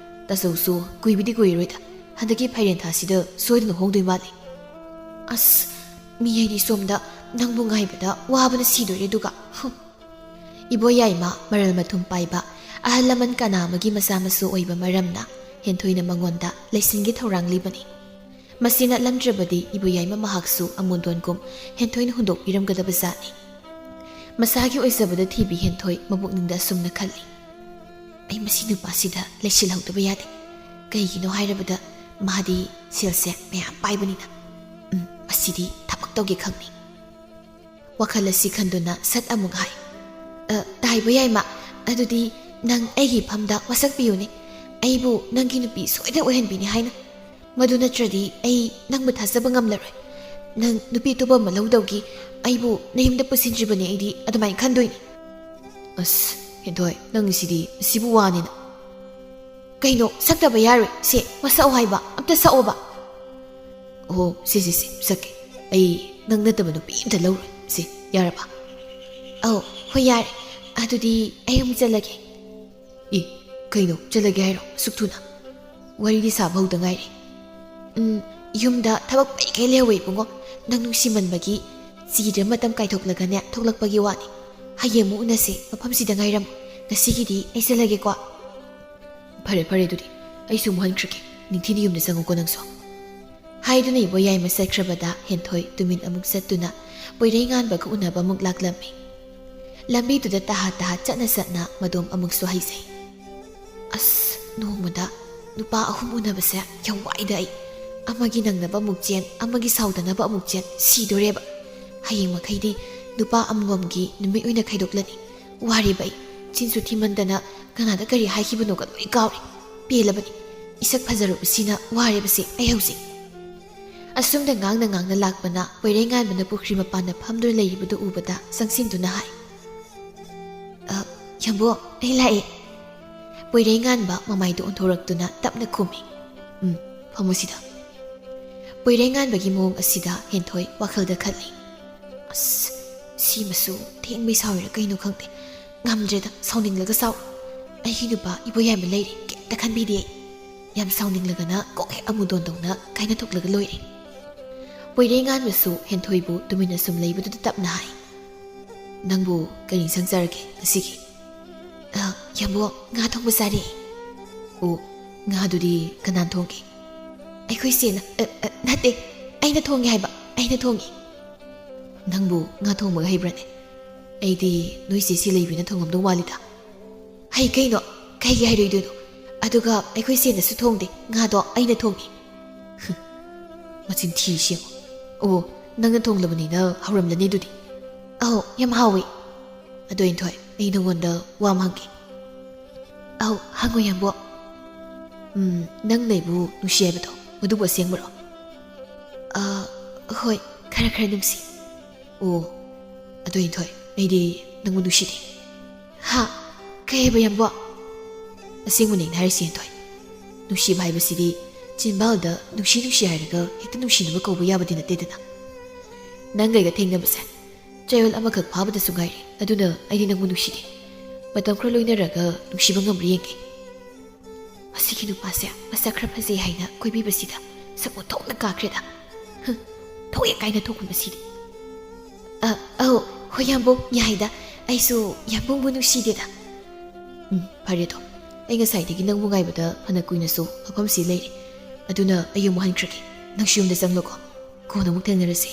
S1: ꯇꯥꯆꯧꯁꯨ ꯀꯨꯏꯕꯗꯤ ꯀꯨꯏꯔꯣꯏꯗ ꯍꯟꯗꯛꯀꯤ ꯐꯩꯔꯦꯟ ꯊꯥꯁꯤꯗ ꯁꯣꯏꯗꯅ ꯍꯣꯡꯗꯣꯏ ꯃꯥꯜꯂꯤ ꯑꯁ ꯃꯤ ꯑꯩꯗꯤ ꯁꯣꯝꯗ ꯅꯪꯕꯨ ꯉꯥꯏꯕꯗ ꯋꯥꯕꯅ ꯁꯤꯗꯣꯏꯔꯦ ꯑꯗꯨꯒ ꯏꯕꯣ ꯌꯥꯏꯃ ꯃꯔꯜ ꯃꯊꯨꯝ ꯄꯥꯏꯕ ꯑꯍꯜ ꯂꯃꯟ ꯀꯅꯥ ꯑꯃꯒꯤ ꯃꯆꯥ ꯃꯁꯨ ꯑꯣꯏꯕ ꯃꯔꯝꯅ ꯍꯦꯟꯊꯣꯏꯅ ꯃꯉꯣꯟꯗ ꯂꯩꯁꯤꯟꯒꯤ ꯊꯧꯔꯥꯡ ꯂꯤꯕꯅꯤ ꯃꯁꯤ ꯅꯠꯂꯝꯗ꯭ꯔꯕꯗꯤ ꯏꯕꯣ ꯌꯥꯏꯃ ꯃꯍꯥꯛꯁꯨ ꯑꯃꯣꯟꯗꯣꯟꯒꯨꯝ ꯍꯦꯟꯊꯣꯏꯅ ꯍꯨꯟꯗꯣꯛꯄꯤꯔꯝꯒꯗꯕ ꯖꯥꯠꯅꯤ ꯃꯁꯥꯒꯤ ꯑꯣꯏꯖꯕꯗ ꯊꯤꯕꯤ ꯍꯦꯟꯊꯣꯏ ꯃꯕꯨꯛꯅꯤꯡꯗ ꯑꯁꯨꯝꯅ ꯈꯜꯂꯤ ꯑꯩ ꯃꯁꯤ ꯅꯨꯄꯥꯁꯤꯗ ꯂꯩꯁꯤꯜꯍꯧꯗꯕ ꯌꯥꯗꯦ ꯀꯩꯒꯤꯅꯣ ꯍꯥꯏꯔꯕꯗ ꯃꯥꯗꯤ ꯁꯦꯜꯁꯦ ꯃꯌꯥꯝ ꯄꯥꯏꯕꯅꯤꯅ ꯑꯁꯤꯗꯤ ꯊꯕꯛ ꯇꯧꯒꯦ ꯈꯪꯅꯤ ꯋꯥꯈꯜ ꯑꯁꯤ ꯈꯟꯗꯨꯅ ꯁꯠ ꯑꯃꯨꯛ ꯍꯥꯏ ꯇꯥꯏꯕ ꯌꯥꯏꯃ ꯑꯗꯨꯗꯤ ꯅꯪ ꯑꯩꯒꯤ ꯐꯝꯗ ꯋꯥꯁꯛꯄꯤꯌꯨꯅꯦ ꯑꯩꯕꯨ ꯅꯪꯒꯤ ꯅꯨꯄꯤ ꯁꯣꯏꯗꯅ ꯑꯣꯏꯍꯟꯕꯤꯅꯤ ꯍꯥꯏꯅ ꯃꯗꯨ ꯅꯠꯇ꯭ꯔꯗꯤ ꯑꯩ ꯅꯪꯕꯨ ꯊꯥꯖꯕ ꯉꯝꯂꯔꯣꯏ ꯅꯪ ꯅꯨꯄꯤ ꯑꯇꯣꯞꯄ ꯑꯃ ꯂꯧꯗꯧꯒꯤ ꯑꯩꯕꯨ ꯅꯌꯨꯝꯗ ꯄꯨꯁꯤꯟꯗ꯭ꯔꯤꯕꯅꯤ ꯑꯩꯗꯤ ꯑꯗꯨꯃꯥꯏꯅ ꯈꯟꯗꯣꯏꯅꯤ ꯑꯁ ꯍꯦꯟꯊꯣꯏ ꯅꯪꯒꯤꯁꯤꯗꯤ ꯁꯤꯕꯨ ꯋꯥꯅꯤꯅ ꯀꯩꯅꯣ ꯁꯛꯇꯕ ꯌꯥꯔꯣꯏ ꯁꯦ ꯋꯥꯁꯛꯑꯣ ꯍꯥꯏꯕ ꯑꯝꯇ ꯁꯛꯑꯣꯕ ꯑꯣ ꯁꯤ ꯁꯛꯀꯦ ꯑꯩ ꯅꯪ ꯅꯠꯇꯕ ꯅꯨꯄꯤ ꯑꯝꯇ ꯂꯧꯔꯣꯏ ꯁꯤ ꯌꯥꯔꯕ ꯑꯧ ꯍꯣꯏ ꯌꯥꯔꯦ ꯑꯗꯨꯗꯤ ꯑꯩ ꯑꯃꯨꯛ ꯆꯠꯂꯒꯦ ꯀꯩꯅꯣ ꯆꯠꯂꯒꯦ ꯍꯥꯏꯔꯣ ꯑꯁꯨꯛ ꯊꯨꯅ ꯋꯥꯔꯤꯗꯤ ꯁꯥꯕ ꯍꯧꯗ ꯉꯥꯏꯔꯤ ꯌꯨꯝꯗ ꯊꯕꯛ ꯄꯩꯈꯩ ꯂꯩꯍꯧꯋꯦ ꯏꯕꯨꯡꯉꯣ ꯅꯪ ꯅꯨꯡꯁꯤꯃꯟꯕꯒꯤ ꯆꯤꯗ ꯃꯇꯝ ꯀꯥꯏꯊꯣꯛꯂꯒꯅꯦ ꯊꯣꯛꯂꯛꯄꯒꯤ ꯋꯥꯅꯤ ꯍꯌꯦꯡ ꯑꯃꯨꯛ ꯎꯅꯁꯦ ꯃꯐꯝꯁꯤꯗ ꯉꯥꯏꯔꯝꯃꯨ ꯉꯁꯤꯒꯤꯗꯤ ꯑꯩ ꯆꯠꯂꯒꯦꯀꯣ ꯐꯔꯦ ꯑꯗꯨꯗꯤ ꯑꯩꯁꯨ ꯑꯃꯨꯛ ꯍꯟꯈ꯭ꯔꯒꯦ ꯅꯤꯡꯊꯤꯅ ꯌꯨꯝꯗ ꯆꯪꯉꯨꯀꯣ ꯅꯪꯁꯨ ꯍꯥꯏꯗꯨꯅ ꯏꯕꯣ ꯌꯥꯏꯃ ꯆꯠꯈ꯭ꯔꯕꯗ ꯍꯦꯟꯊꯣꯏ ꯇꯨꯃꯤꯟ ꯑꯃꯨꯛ ꯆꯠꯇꯨꯅ ꯄꯣꯏꯔꯩ ꯉꯥꯟꯕꯒ ꯎꯅꯕ ꯑꯃꯨꯛ ꯂꯥꯛꯂꯝꯃꯤ ꯂꯝꯕꯤꯗꯨꯗ ꯇꯍꯥ ꯆꯠꯅ ꯃꯗꯣꯝ ꯑꯃꯨꯛꯁꯨ ꯍꯩꯖꯩ ꯑꯁ ꯅꯣꯡꯃꯗ ꯅꯨꯄꯥ 3 ꯎꯅꯕꯁꯦ ꯌꯥꯝ ꯋꯥꯏꯗ ꯑꯩ ꯑꯃꯒꯤ ꯅꯪꯅꯕ ꯑꯃꯨꯛ ꯆꯦꯟ ꯑꯃꯒꯤ ꯁꯥꯎꯗꯅꯕ ꯑꯃꯨꯛ ꯆꯦꯟ ꯁꯤꯗꯣꯔꯦꯕ ꯍꯌꯦꯡ ꯃꯈꯩꯗꯤ ꯅꯨꯄꯥ ꯑꯃꯃꯝꯒꯤ ꯅꯨꯃꯤꯠ ꯑꯣꯏꯅ ꯈꯥꯏꯗꯣꯛꯂꯅꯤ ꯋꯥꯔꯤꯕ ꯑꯩ ꯆꯤꯟꯁꯨ ꯊꯤꯃꯟꯗꯅ ꯀꯅꯥꯗ ꯀꯔꯤ ꯍꯥꯏꯈꯤꯕꯅꯣꯒ ꯂꯣꯏ ꯀꯥꯎꯔꯦ ꯄꯦꯜꯂꯕꯅꯤ ꯏꯁꯛ ꯐꯖꯔꯨꯕꯁꯤꯅ ꯋꯥꯔꯤꯕꯁꯦ ꯑꯩ ꯍꯧꯖꯤꯛ ꯑꯁꯨꯝꯗ ꯉꯥꯡꯅ ꯂꯥꯛꯄꯅ ꯄꯣꯏꯔꯩ ꯉꯥꯟꯕꯅ ꯄꯨꯈ꯭ꯔꯤ ꯃꯄꯥꯟꯗ ꯐꯝꯗꯨꯅ ꯂꯩꯔꯤꯕꯗꯨ ꯎꯕꯗ ꯆꯪꯁꯤꯟꯗꯨꯅ ꯍꯥꯏ ꯌꯥꯝꯕꯣ ꯑꯩ ꯂꯥꯛꯑꯦ ꯄꯣꯏꯔꯩ ꯉꯥꯟꯕ ꯃꯃꯥꯏꯗꯨ ꯑꯣꯟꯊꯣꯔꯛꯇꯨꯅ ꯇꯞꯅ ꯈꯨꯝꯃꯤ ꯐꯝꯃꯨ ꯁꯤꯗ ꯄꯣꯏꯔꯩ ꯉꯥꯟꯕꯒꯤ ꯃꯑꯣꯡ ꯑꯁꯤꯗ ꯍꯦꯟꯊꯣꯏ ꯋꯥꯈꯜꯗ ꯈꯜꯂꯤ ꯑꯁ ꯁꯤꯃꯁꯨ ꯊꯦꯡꯕꯩ ꯁꯥꯎꯔꯤꯔꯥ ꯀꯩꯅꯣ ꯈꯪꯗꯦ ꯉꯝꯗ꯭ꯔꯦꯗ ꯁꯥꯎꯅꯤꯡꯂꯒ ꯁꯥꯎ ꯑꯩꯒꯤ ꯅꯨꯄꯥ ꯏꯕꯣ ꯌꯥꯏꯃ ꯂꯩꯔꯤ ꯀꯩꯝꯇ ꯈꯟꯕꯤꯗꯦ ꯑꯩ ꯌꯥꯝ ꯁꯥꯎꯅꯤꯡꯂꯒꯅ ꯀꯣꯛ ꯍꯦꯛ ꯑꯃꯨꯗꯣꯟꯗꯧꯅ ꯀꯥꯏꯅ ꯊꯣꯛꯂꯒ ꯂꯣꯏꯔꯦ ꯄꯣꯏꯔꯩ ꯉꯥꯟꯕꯁꯨ ꯍꯦꯟꯊꯣꯏꯕꯨ ꯇꯨꯃꯤꯟꯅ ꯁꯨꯝ ꯂꯩꯕꯗꯨꯗ ꯇꯞꯅ ꯍꯥꯏ ꯅꯪꯕꯨ ꯀꯔꯤ ꯏꯟꯁꯥꯡ ꯆꯥꯔꯒꯦ ꯉꯁꯤꯒꯤ ꯌꯥꯝꯕꯣ ꯉꯥ ꯊꯣꯡꯕ ꯆꯥꯔꯦ ꯑꯣ ꯉꯥꯗꯨꯗꯤ ꯀꯅꯥꯅ ꯊꯣꯡꯒꯦ ꯑꯩꯈꯣꯏ ꯆꯦꯅ ꯅꯠꯇꯦ ꯑꯩꯅ ꯊꯣꯡꯉꯦ ꯍꯥꯏꯕ ꯑꯩꯅ ꯊꯣꯡꯉꯦ ꯅꯪꯕꯨ ꯉꯥ ꯊꯣꯡꯕꯒ ꯍꯩꯕ꯭ꯔꯅꯦ ꯑꯩꯗꯤ ꯅꯣꯏ ꯆꯦ ꯂꯩꯕꯤꯅ ꯊꯣꯡꯉꯝꯗꯧ ꯃꯥꯜꯂꯤꯗ ꯍꯩ ꯀꯩꯅꯣ ꯀꯩꯒꯤ ꯍꯩꯔꯣꯏꯗꯣꯏꯅꯣ ꯑꯗꯨꯒ ꯑꯩꯈꯣই ꯆꯦꯅꯁꯨ ꯊꯣꯡꯗꯦ ꯉꯥꯗꯣ ꯑꯩꯅ ꯊꯣꯡꯉꯤ ꯃꯆꯤꯟ ꯊꯤꯔꯤꯁꯤ ꯌꯦꯡꯉꯣ ꯑꯣ ꯅꯪꯅ ꯊꯣꯡꯂꯕꯅꯤꯅ ꯍꯧꯔꯝꯂꯅꯤ ꯑꯗꯨꯗꯤ ꯑꯧ ꯌꯥꯝ ꯍꯥꯎꯋꯤ ꯑꯗꯣ ꯍꯦꯟꯊꯣꯏ ꯑꯩ ꯅꯉꯣꯟꯗ ꯋꯥ ꯑꯃ ꯍꯪꯒꯦ ꯑꯧ ꯍꯪꯉꯣ ꯌꯥꯝꯕꯣ ꯅꯪ ꯅꯩꯕꯨ ꯅꯨꯡꯁꯤ ꯍꯥꯏꯕꯗꯣ ꯃꯗꯨꯕꯨ ꯑꯁꯦꯡꯕꯔꯣ ꯍꯣꯏ ꯈꯔ ꯅꯨꯡꯁꯤ ꯑꯣ ꯑꯗꯣ ꯍꯦꯟꯊꯣꯏ ꯑꯩꯗꯤ ꯅꯪꯕꯨ ꯅꯨꯡꯁꯤꯗꯦ ꯍꯥ ꯀꯩ ꯍꯥꯏꯕ ꯌꯥꯝꯕꯣ ꯑꯁꯦꯡꯕꯅꯦ ꯑꯩꯅ ꯍꯥꯏꯔꯤꯁꯤ ꯍꯦꯟꯊꯣꯏ ꯅꯨꯡꯁꯤꯕ ꯍꯥꯏꯕꯁꯤꯗꯤ ꯆꯤꯟꯕꯥꯜꯗ ꯅꯨꯡꯁꯤ ꯍꯥꯏꯔꯒ ꯍꯦꯛꯇ ꯅꯨꯡꯁꯤꯅꯕ ꯀꯧꯕ ꯌꯥꯕꯗꯤ ꯅꯠꯇꯦꯗꯅ ꯅꯪꯒꯩꯒ ꯊꯦꯡꯅꯕꯁꯦ ꯆꯌꯣꯜ ꯑꯃꯈꯛ ꯐꯥꯕꯗꯁꯨ ꯉꯥꯏꯔꯦ ꯑꯗꯨꯅ ꯑꯩꯗꯤ ꯅꯪꯕꯨ ꯅꯨꯡꯁꯤꯗꯦ ꯃꯇꯝ ꯈꯔ ꯂꯣꯏꯅꯔꯒ ꯅꯨꯡꯁꯤꯕ ꯉꯝꯕ꯭ꯔꯥ ꯌꯦꯡꯒꯦ ꯃꯁꯤꯒꯤ ꯅꯨꯄꯥꯁꯦ ꯃꯁꯛ ꯈꯔ ꯐꯖꯩ ꯍꯥꯏꯅ ꯀꯣꯏꯕꯤꯕꯁꯤꯗ ꯁꯛꯄꯨ ꯊꯣꯛꯅ ꯀꯥꯈ꯭ꯔꯦꯗ ꯊꯣꯛꯑꯦ ꯀꯥꯏꯅ ꯊꯣꯛꯄꯁꯤꯗꯤ ꯑꯧ ꯍꯣꯏ ꯌꯥꯝꯕꯨꯡ ꯌꯥꯏꯗ ꯑꯩꯁꯨ ꯌꯥꯝꯕꯨꯡꯕꯨ ꯅꯨꯡꯁꯤꯗꯦꯗ ꯐꯔꯦꯗꯣ ꯑꯩ ꯉꯁꯥꯏꯗꯒꯤ ꯅꯪꯕꯨ ꯉꯥꯏꯕꯗ ꯐꯅ ꯀꯨꯏꯅꯁꯨ ꯃꯐꯝꯁꯤ ꯂꯩꯔꯦ ꯑꯗꯨꯅ ꯑꯩ ꯑꯃꯨꯛ ꯍꯟꯈ꯭ꯔꯒꯦ ꯅꯪꯁꯨ ꯌꯨꯝꯗ ꯆꯪꯂꯣꯀꯣ ꯀꯣꯟꯅ ꯑꯃꯨꯛ ꯊꯦꯡꯅꯔꯁꯤ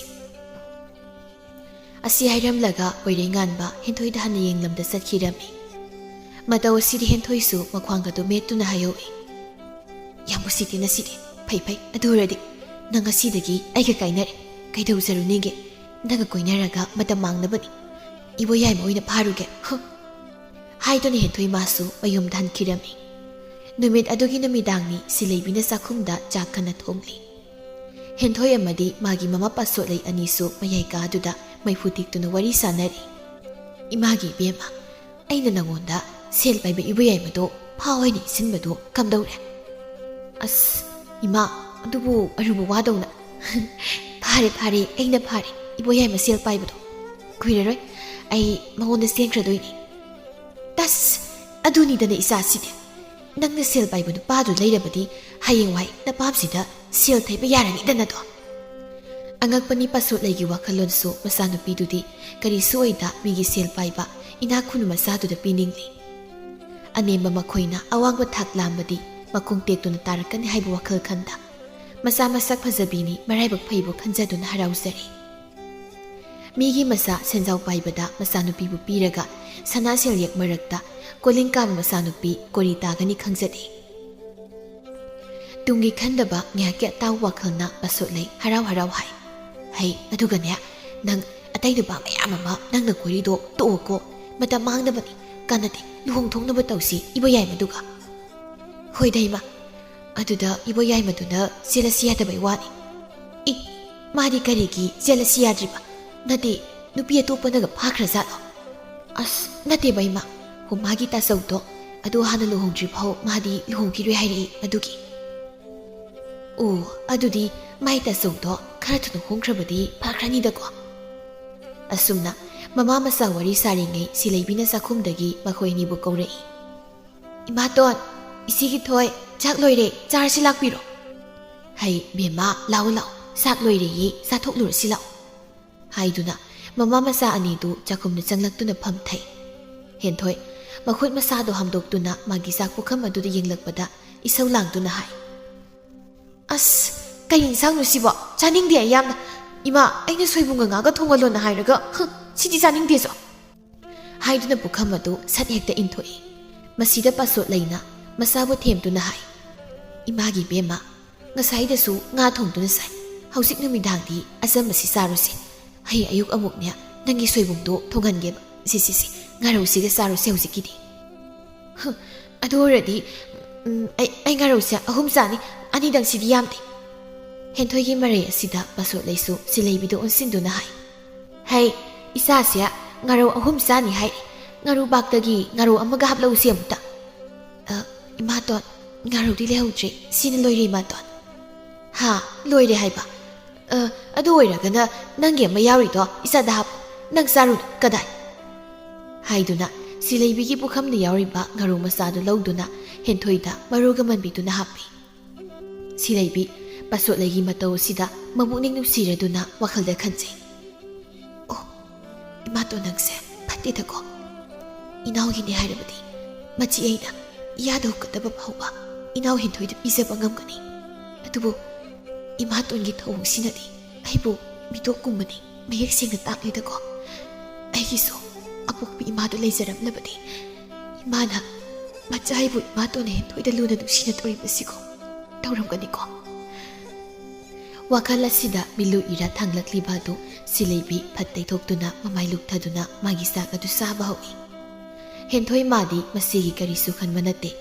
S1: ꯑꯁꯤ ꯍꯥꯏꯔꯝꯂꯒ ꯄꯣꯏꯔꯩ ꯉꯥꯟꯕ ꯍꯦꯟꯊꯣꯏꯗ ꯍꯟꯅ ꯌꯦꯡꯂꯝꯗ ꯆꯠꯈꯤꯔꯝꯃꯤ ꯃꯇꯧ ꯑꯁꯤꯗꯤ ꯍꯦꯟꯊꯣꯏꯁꯨ ꯃꯈ꯭ꯋꯥꯡꯒꯗꯨ ꯃꯦꯠꯇꯨꯅ ꯍꯥꯏꯍꯧꯏ ꯌꯥꯝ ꯎꯁꯤꯗꯦ ꯉꯁꯤꯗꯤ ꯐꯩ ꯑꯗꯨ ꯑꯣꯏꯔꯗꯤ ꯅꯪ ꯉꯁꯤꯗꯒꯤ ꯑꯩꯒ ꯀꯥꯏꯅꯔꯦ ꯀꯩꯗꯧꯖꯔꯨꯅꯤꯒꯦ ꯅꯪꯒ ꯀꯣꯏꯅꯔꯒ ꯃꯇꯝ ꯃꯥꯡꯅꯕꯅꯤ ꯏꯕꯣ ꯌꯥꯏꯃ ꯑꯣꯏꯅ ꯐꯥꯔꯨꯒꯦ ꯍꯥꯏꯗꯨꯅ ꯍꯦꯟꯊꯣꯏ ꯃꯥꯁꯨ ꯃꯌꯨꯝꯗ ꯍꯟꯈꯤꯔꯝꯃꯤ ꯅꯨꯃꯤꯠ ꯑꯗꯨꯒꯤ ꯅꯨꯃꯤꯗꯥꯡꯅꯤ ꯁꯤꯂꯩꯕꯤꯅ ꯆꯥꯛꯈꯨꯝꯗ ꯆꯥꯛ ꯀꯟꯅ ꯊꯣꯡꯂꯤ ꯍꯦꯟꯊꯣꯏ ꯑꯃꯗꯤ ꯃꯥꯒꯤ ꯃꯃꯥ ꯄꯥꯁꯣꯠꯂꯩ ꯑꯅꯤꯁꯨ ꯃꯌꯥꯏ ꯀꯥꯗꯨꯗ ꯃꯩꯐꯨ ꯇꯤꯛꯇꯨꯅ ꯋꯥꯔꯤ ꯁꯥꯟꯅꯔꯤ ꯏꯃꯥꯒꯤ ꯏꯕꯦꯝꯃ ꯑꯩꯅ ꯅꯉꯣꯟꯗ ꯁꯦꯜ ꯄꯥꯏꯕ ꯏꯕꯣ ꯌꯥꯏꯃꯗꯣ ꯐꯥꯎ ꯍꯥꯏꯅ ꯏꯁꯤꯟꯕꯗꯣ ꯀꯝꯗꯧꯔꯦ ꯑꯁ ꯏꯃꯥ ꯑꯗꯨꯕꯨ ꯑꯔꯨꯕ ꯋꯥꯗꯧꯅ ꯐꯥꯔꯦ ꯐꯥꯔꯦ ꯑꯩꯅ ꯐꯥꯔꯦ ꯏꯕꯣꯌꯥꯏꯃ ꯁꯦꯜ ꯄꯥꯏꯕꯗꯣ ꯀꯨꯏꯔꯔꯣꯏ ꯑꯩ ꯃꯉꯣꯟꯗ ꯆꯦꯟꯈ꯭ꯔꯗꯣꯏꯅꯤ ꯇꯁ ꯑꯗꯨꯅꯤꯗꯅ ꯏꯆꯥꯁꯤꯗꯤ ꯅꯪꯅ ꯁꯦꯜ ꯄꯥꯏꯕ ꯅꯨꯄꯥꯗꯨ ꯂꯩꯔꯕꯗꯤ ꯍꯌꯦꯡꯋꯥꯏ ꯅꯄꯥꯝꯁꯤꯗ ꯁꯦꯜ ꯊꯩꯕ ꯌꯥꯔꯅꯤꯗꯅꯗꯣ ꯑꯉꯛꯄꯅꯤ ꯄꯥꯁꯣꯠꯂꯩꯒꯤ ꯋꯥꯈꯜꯂꯣꯟꯁꯨ ꯃꯆꯥꯅꯨꯄꯤꯗꯨꯗꯤ ꯀꯔꯤꯁꯨ ꯑꯣꯏꯗ ꯃꯤꯒꯤ ꯁꯦꯜ ꯄꯥꯏꯕ ꯏꯅꯥꯛ ꯈꯨꯟꯕ ꯃꯆꯥꯗꯨꯗ ꯄꯤꯅꯤꯡꯂꯤ ꯑꯅꯦꯝꯕ ꯃꯈꯣꯏꯅ ꯑꯋꯥꯡꯕ ꯊꯥꯛ ꯂꯥꯝꯕꯗꯤ ꯃꯈꯣꯡ ꯇꯦꯛꯇꯨꯅ ꯇꯥꯔꯛꯀꯅꯤ ꯍꯥꯏꯕ ꯋꯥꯈꯜ ꯈꯟꯗ ꯃꯆꯥ ꯃꯁꯛ ꯐꯖꯕꯤꯅꯤ ꯃꯔꯥꯏꯕꯛ ꯐꯩꯕꯨ ꯈꯟꯖꯗꯨꯅ ꯍꯔꯥꯎꯖꯔꯤ ꯃꯤꯒꯤ ꯃꯆꯥ ꯁꯦꯟꯖꯥꯎ ꯄꯥꯏꯕꯗ ꯃꯆꯥꯅꯨꯄꯤꯕꯨ ꯄꯤꯔꯒ ꯁꯅꯥ ꯁꯦꯜꯌꯦꯛ ꯃꯔꯛꯇ ꯀꯣꯂꯤꯡ ꯀꯥꯕ ꯃꯆꯥꯅꯨꯄꯤ ꯀꯣꯔꯤ ꯇꯥꯒꯅꯤ ꯈꯪꯖꯗꯦ ꯇꯨꯡꯒꯤ ꯈꯟꯗꯕ ꯉꯥꯏꯍꯥꯛꯀꯤ ꯑꯇꯥꯎꯕ ꯋꯥꯈꯜꯅ ꯄꯥꯁꯣꯠꯂꯩ ꯍꯔꯥꯎ ꯍꯔꯥꯎ ꯍꯥꯏ ꯍꯩ ꯑꯗꯨꯒꯅꯦ ꯅꯪ ꯑꯇꯩ ꯅꯨꯄꯥ ꯃꯌꯥꯝ ꯑꯃ ꯅꯪꯅ ꯀꯣꯏꯔꯤꯗꯣ ꯇꯣꯛꯑꯣꯀꯣ ꯃꯇꯝ ꯃꯥꯡꯅꯕꯅꯤ ꯀꯥꯟꯅꯗꯦ ꯂꯨꯍꯣꯡꯊꯣꯛꯅꯕ ꯇꯧꯁꯤ ꯏꯕꯣꯌꯥꯏꯃꯗꯨꯒ ꯍꯣꯏꯗ ꯏꯃꯥ ꯑꯗꯨꯗ ꯏꯕꯣꯌꯥꯏꯃꯗꯨꯅ ꯆꯦꯜꯂꯁꯤ ꯌꯥꯗꯕꯩ ꯋꯥꯅꯤ ꯏ ꯃꯥꯗꯤ ꯀꯔꯤꯒꯤ ꯆꯦꯜꯂꯁꯤ ꯌꯥꯗ꯭ꯔꯤꯕ ꯅꯠꯇꯦ ꯅꯨꯄꯤ ꯑꯇꯣꯞꯄꯅꯒ ꯐꯥꯈ꯭ꯔꯖꯥꯠꯂꯣ ꯑꯁ ꯅꯠꯇꯦꯕ ꯏꯃꯥ ꯍꯣ ꯃꯥꯒꯤ ꯇꯥꯆꯧꯗꯣ ꯑꯗꯨ ꯍꯥꯟꯅ ꯂꯨꯍꯣꯡꯗ꯭ꯔꯤ ꯐꯥꯎ ꯃꯥꯗꯤ ꯂꯨꯍꯣꯡꯈꯤꯔꯣꯏ ꯍꯥꯏꯔꯛꯏ ꯑꯗꯨꯒꯤ ꯑꯣ ꯑꯗꯨꯗꯤ ꯃꯥꯏ ꯇꯥꯆꯧꯗꯣ ꯈꯔ ꯊꯨꯅ ꯍꯣꯡꯈ꯭ꯔꯕꯗꯤ ꯐꯈ꯭ꯔꯅꯤꯗꯀꯣ ꯑꯁꯨꯝꯅ ꯃꯃꯥ ꯃꯆꯥ ꯋꯥꯔꯤ ꯁꯥꯔꯤꯉꯩ ꯁꯤꯂꯩꯕꯤꯅ ꯆꯥꯛꯈꯨꯝꯗꯒꯤ ꯃꯈꯣꯏ ꯑꯅꯤꯕꯨ ꯀꯧꯔꯛꯏ ꯏꯃꯥꯇꯣꯟ ꯏꯆꯦꯒꯤ ꯊꯣꯏ ꯆꯥꯛ ꯂꯣꯏꯔꯦ ꯆꯥꯔꯁꯤ ꯂꯥꯛꯄꯤꯔꯣ ꯍꯩ ꯕꯦꯝꯃ ꯂꯥꯛꯎ ꯂꯥꯛꯎ ꯆꯥꯛ ꯂꯣꯏꯔꯦꯌꯦ ꯆꯥꯊꯣꯛꯂꯨꯔꯁꯤ ꯂꯥꯛꯎ ꯍꯥꯏꯗꯨꯅ ꯃꯃꯥ ꯃꯆꯥ ꯑꯅꯤꯗꯨ ꯆꯥꯛꯈꯨꯝꯗ ꯆꯪꯂꯛꯇꯨꯅ ꯐꯝꯊꯩ ꯍꯦꯟꯊꯣꯏ ꯃꯈꯨꯠ ꯃꯁꯥꯗꯣ ꯍꯥꯝꯗꯣꯛꯇꯨꯅ ꯃꯥꯒꯤ ꯆꯥꯛ ꯄꯨꯈꯝ ꯑꯗꯨꯗ ꯌꯦꯡꯂꯛꯄꯗ ꯏꯁꯧ ꯂꯥꯡꯗꯨꯅ ꯍꯥꯏ ꯑꯁ ꯀꯩ ꯏꯟꯁꯥꯡꯅꯣ ꯁꯤꯕꯣ ꯆꯥꯅꯤꯡꯗꯦ ꯑꯩ ꯌꯥꯝꯅ ꯏꯃꯥ ꯑꯩꯅ ꯁꯣꯏꯕꯨꯝꯒ ꯉꯥꯒ ꯊꯣꯡꯍꯜꯂꯣꯅ ꯍꯥꯏꯔꯒ ꯁꯤꯗꯤ ꯆꯥꯅꯤꯡꯗꯦꯁꯨ ꯍꯥꯏꯗꯨꯅ ꯄꯨꯈꯝ ꯑꯗꯨ ꯁꯠ ꯍꯦꯛꯇ ꯏꯟꯊꯣꯛꯏ ꯃꯁꯤꯗ ꯄꯥꯁꯣꯠꯂꯩꯅ ꯃꯆꯥꯕꯨ ꯊꯦꯝꯗꯨꯅ ꯍꯥꯏ ꯏꯃꯥꯒꯤ ꯕꯦꯝꯃ ꯉꯁꯥꯏꯗꯁꯨ ꯉꯥ ꯊꯣꯡꯗꯨꯅ ꯁꯥꯏ ꯍꯧꯖꯤꯛ ꯅꯨꯃꯤꯗꯥꯡꯗꯤ ꯑꯆꯝꯕꯁꯤ ꯆꯥꯔꯨꯁꯤ ꯍꯌꯦꯡ ꯑꯌꯨꯛ ꯑꯃꯨꯛꯅꯦ ꯅꯪꯒꯤ ꯁꯣꯏꯕꯨꯝꯗꯣ ꯊꯣꯡꯍꯟꯒꯦꯕ ꯁꯤ ꯉꯥꯔꯧꯁꯤꯒ ꯆꯥꯔꯨꯁꯤ ꯍꯧꯖꯤꯛꯀꯤꯗꯤ ꯑꯗꯨ ꯑꯣꯏꯔꯗꯤ ꯑꯩ ꯉꯥꯔꯧꯁꯦ 3 ꯆꯥꯅꯤ 2ꯗꯪꯁꯤꯗꯤ ꯌꯥꯝꯗꯦ ꯍꯦꯟꯊꯣꯏꯒꯤ ꯃꯔꯩ ꯑꯁꯤꯗ ꯄꯥꯁꯣꯠꯂꯩꯁꯨ ꯁꯤꯂꯩꯕꯤꯗ ꯑꯣꯟꯁꯤꯟꯗꯨꯅ ꯍꯥꯏ ꯍꯩ ꯏꯆꯥꯁꯦ ꯉꯥꯔꯧ 3 ꯆꯥꯅꯤ ꯍꯥꯏꯔꯤ ꯉꯥꯔꯨꯕꯥꯛꯇꯒꯤ ꯉꯥꯔꯧ ꯑꯃꯒ ꯍꯥꯞꯂꯛꯎꯁꯤ ꯑꯃꯨꯛꯇ ꯏꯃꯥꯇꯣꯟ ꯉꯥꯔꯧꯗꯤ ꯂꯩꯍꯧꯗ꯭ꯔꯦ ꯁꯤꯅ ꯂꯣꯏꯔꯦ ꯏꯃꯥꯇꯣꯟ ꯍꯥ ꯂꯣꯏꯔꯦ ꯍꯥꯏꯕ ꯑꯗꯨ ꯑꯣꯏꯔꯒꯅ ꯅꯪꯒꯤ ꯑꯃ ꯌꯥꯎꯔꯤꯗꯣ ꯏꯆꯥꯗ ꯍꯥꯞꯄꯨ ꯅꯪ ꯆꯥꯔꯨꯅꯨ ꯀꯗꯥꯏ ꯍꯥꯏꯗꯨꯅ ꯁꯤꯂꯩꯕꯤꯒꯤ ꯄꯨꯈꯝꯗ ꯌꯥꯎꯔꯤꯕ ꯉꯥꯔꯧ ꯃꯆꯥꯗꯨ ꯂꯧꯗꯨꯅ ꯍꯦꯟꯊꯣꯏꯗ ꯃꯔꯨꯒ ꯃꯟꯕꯤꯗꯨꯅ ꯍꯥꯞꯄꯤ ꯁꯤꯂꯩꯕꯤ ꯄꯥꯁꯣꯠꯂꯩꯒꯤ ꯃꯇꯧ ꯑꯁꯤꯗ ꯃꯕꯨꯛꯅꯤꯡ ꯅꯨꯡꯁꯤꯔꯗꯨꯅ ꯋꯥꯈꯜꯗ ꯈꯟꯖꯩ ꯑꯣ ꯏꯃꯥꯇꯣꯟ ꯅꯪꯁꯦ ꯐꯠꯇꯦꯗꯀꯣ ꯏꯅꯥꯎꯒꯤꯅꯦ ꯍꯥꯏꯔꯕꯗꯤ ꯃꯆꯤ ꯑꯩꯅ ꯏꯌꯥꯗ ꯍꯨꯛꯀꯗꯕ ꯐꯥꯎꯕ ꯏꯅꯥꯎ ꯍꯦꯟꯊꯣꯏꯗ ꯄꯤꯖꯕ ꯉꯝꯒꯅꯤ ꯑꯗꯨꯕꯨ ꯏꯃꯥꯇꯣꯟꯒꯤ ꯊꯧꯑꯣꯡꯁꯤꯅꯗꯤ ꯑꯩꯕꯨ ꯃꯤꯇꯣꯞꯀꯨꯝꯕꯅꯤ ꯃꯌꯦꯛ ꯁꯦꯡꯅ ꯇꯥꯛꯂꯤꯗꯀꯣ ꯑꯩꯒꯤꯁꯨ ꯑꯄꯣꯛꯄꯤ ꯏꯃꯥꯗꯨ ꯂꯩꯖꯔꯝꯂꯕꯗꯤ ꯏꯃꯥꯅ ꯃꯆꯥ ꯑꯩꯕꯨ ꯏꯃꯥꯇꯣꯟꯅ ꯍꯦꯟꯊꯣꯏꯗ ꯂꯨꯅ ꯅꯨꯡꯁꯤꯅ ꯇꯧꯔꯤꯕꯁꯤꯀꯣ ꯇꯧꯔꯝꯒꯅꯤꯀꯣ ꯋꯥꯈꯜ ꯑꯁꯤꯗ ꯃꯤꯂꯨ ꯏꯔꯥ ꯊꯥꯡꯂꯛꯂꯤꯕ ꯑꯗꯨ ꯁꯤꯂꯩꯕꯤ ꯐꯠ ꯇꯩꯊꯣꯛꯇꯨꯅ ꯃꯃꯥꯏ ꯂꯨꯛꯊꯗꯨꯅ ꯃꯥꯒꯤ ꯆꯥꯛ ꯑꯗꯨ ꯆꯥꯕ ꯍꯧꯏ ꯍꯦꯟꯊꯣꯏ ꯃꯥꯗꯤ ꯃꯁꯤꯒꯤ ꯀꯔꯤꯁꯨ ꯈꯟꯕ ꯅꯠꯇꯦ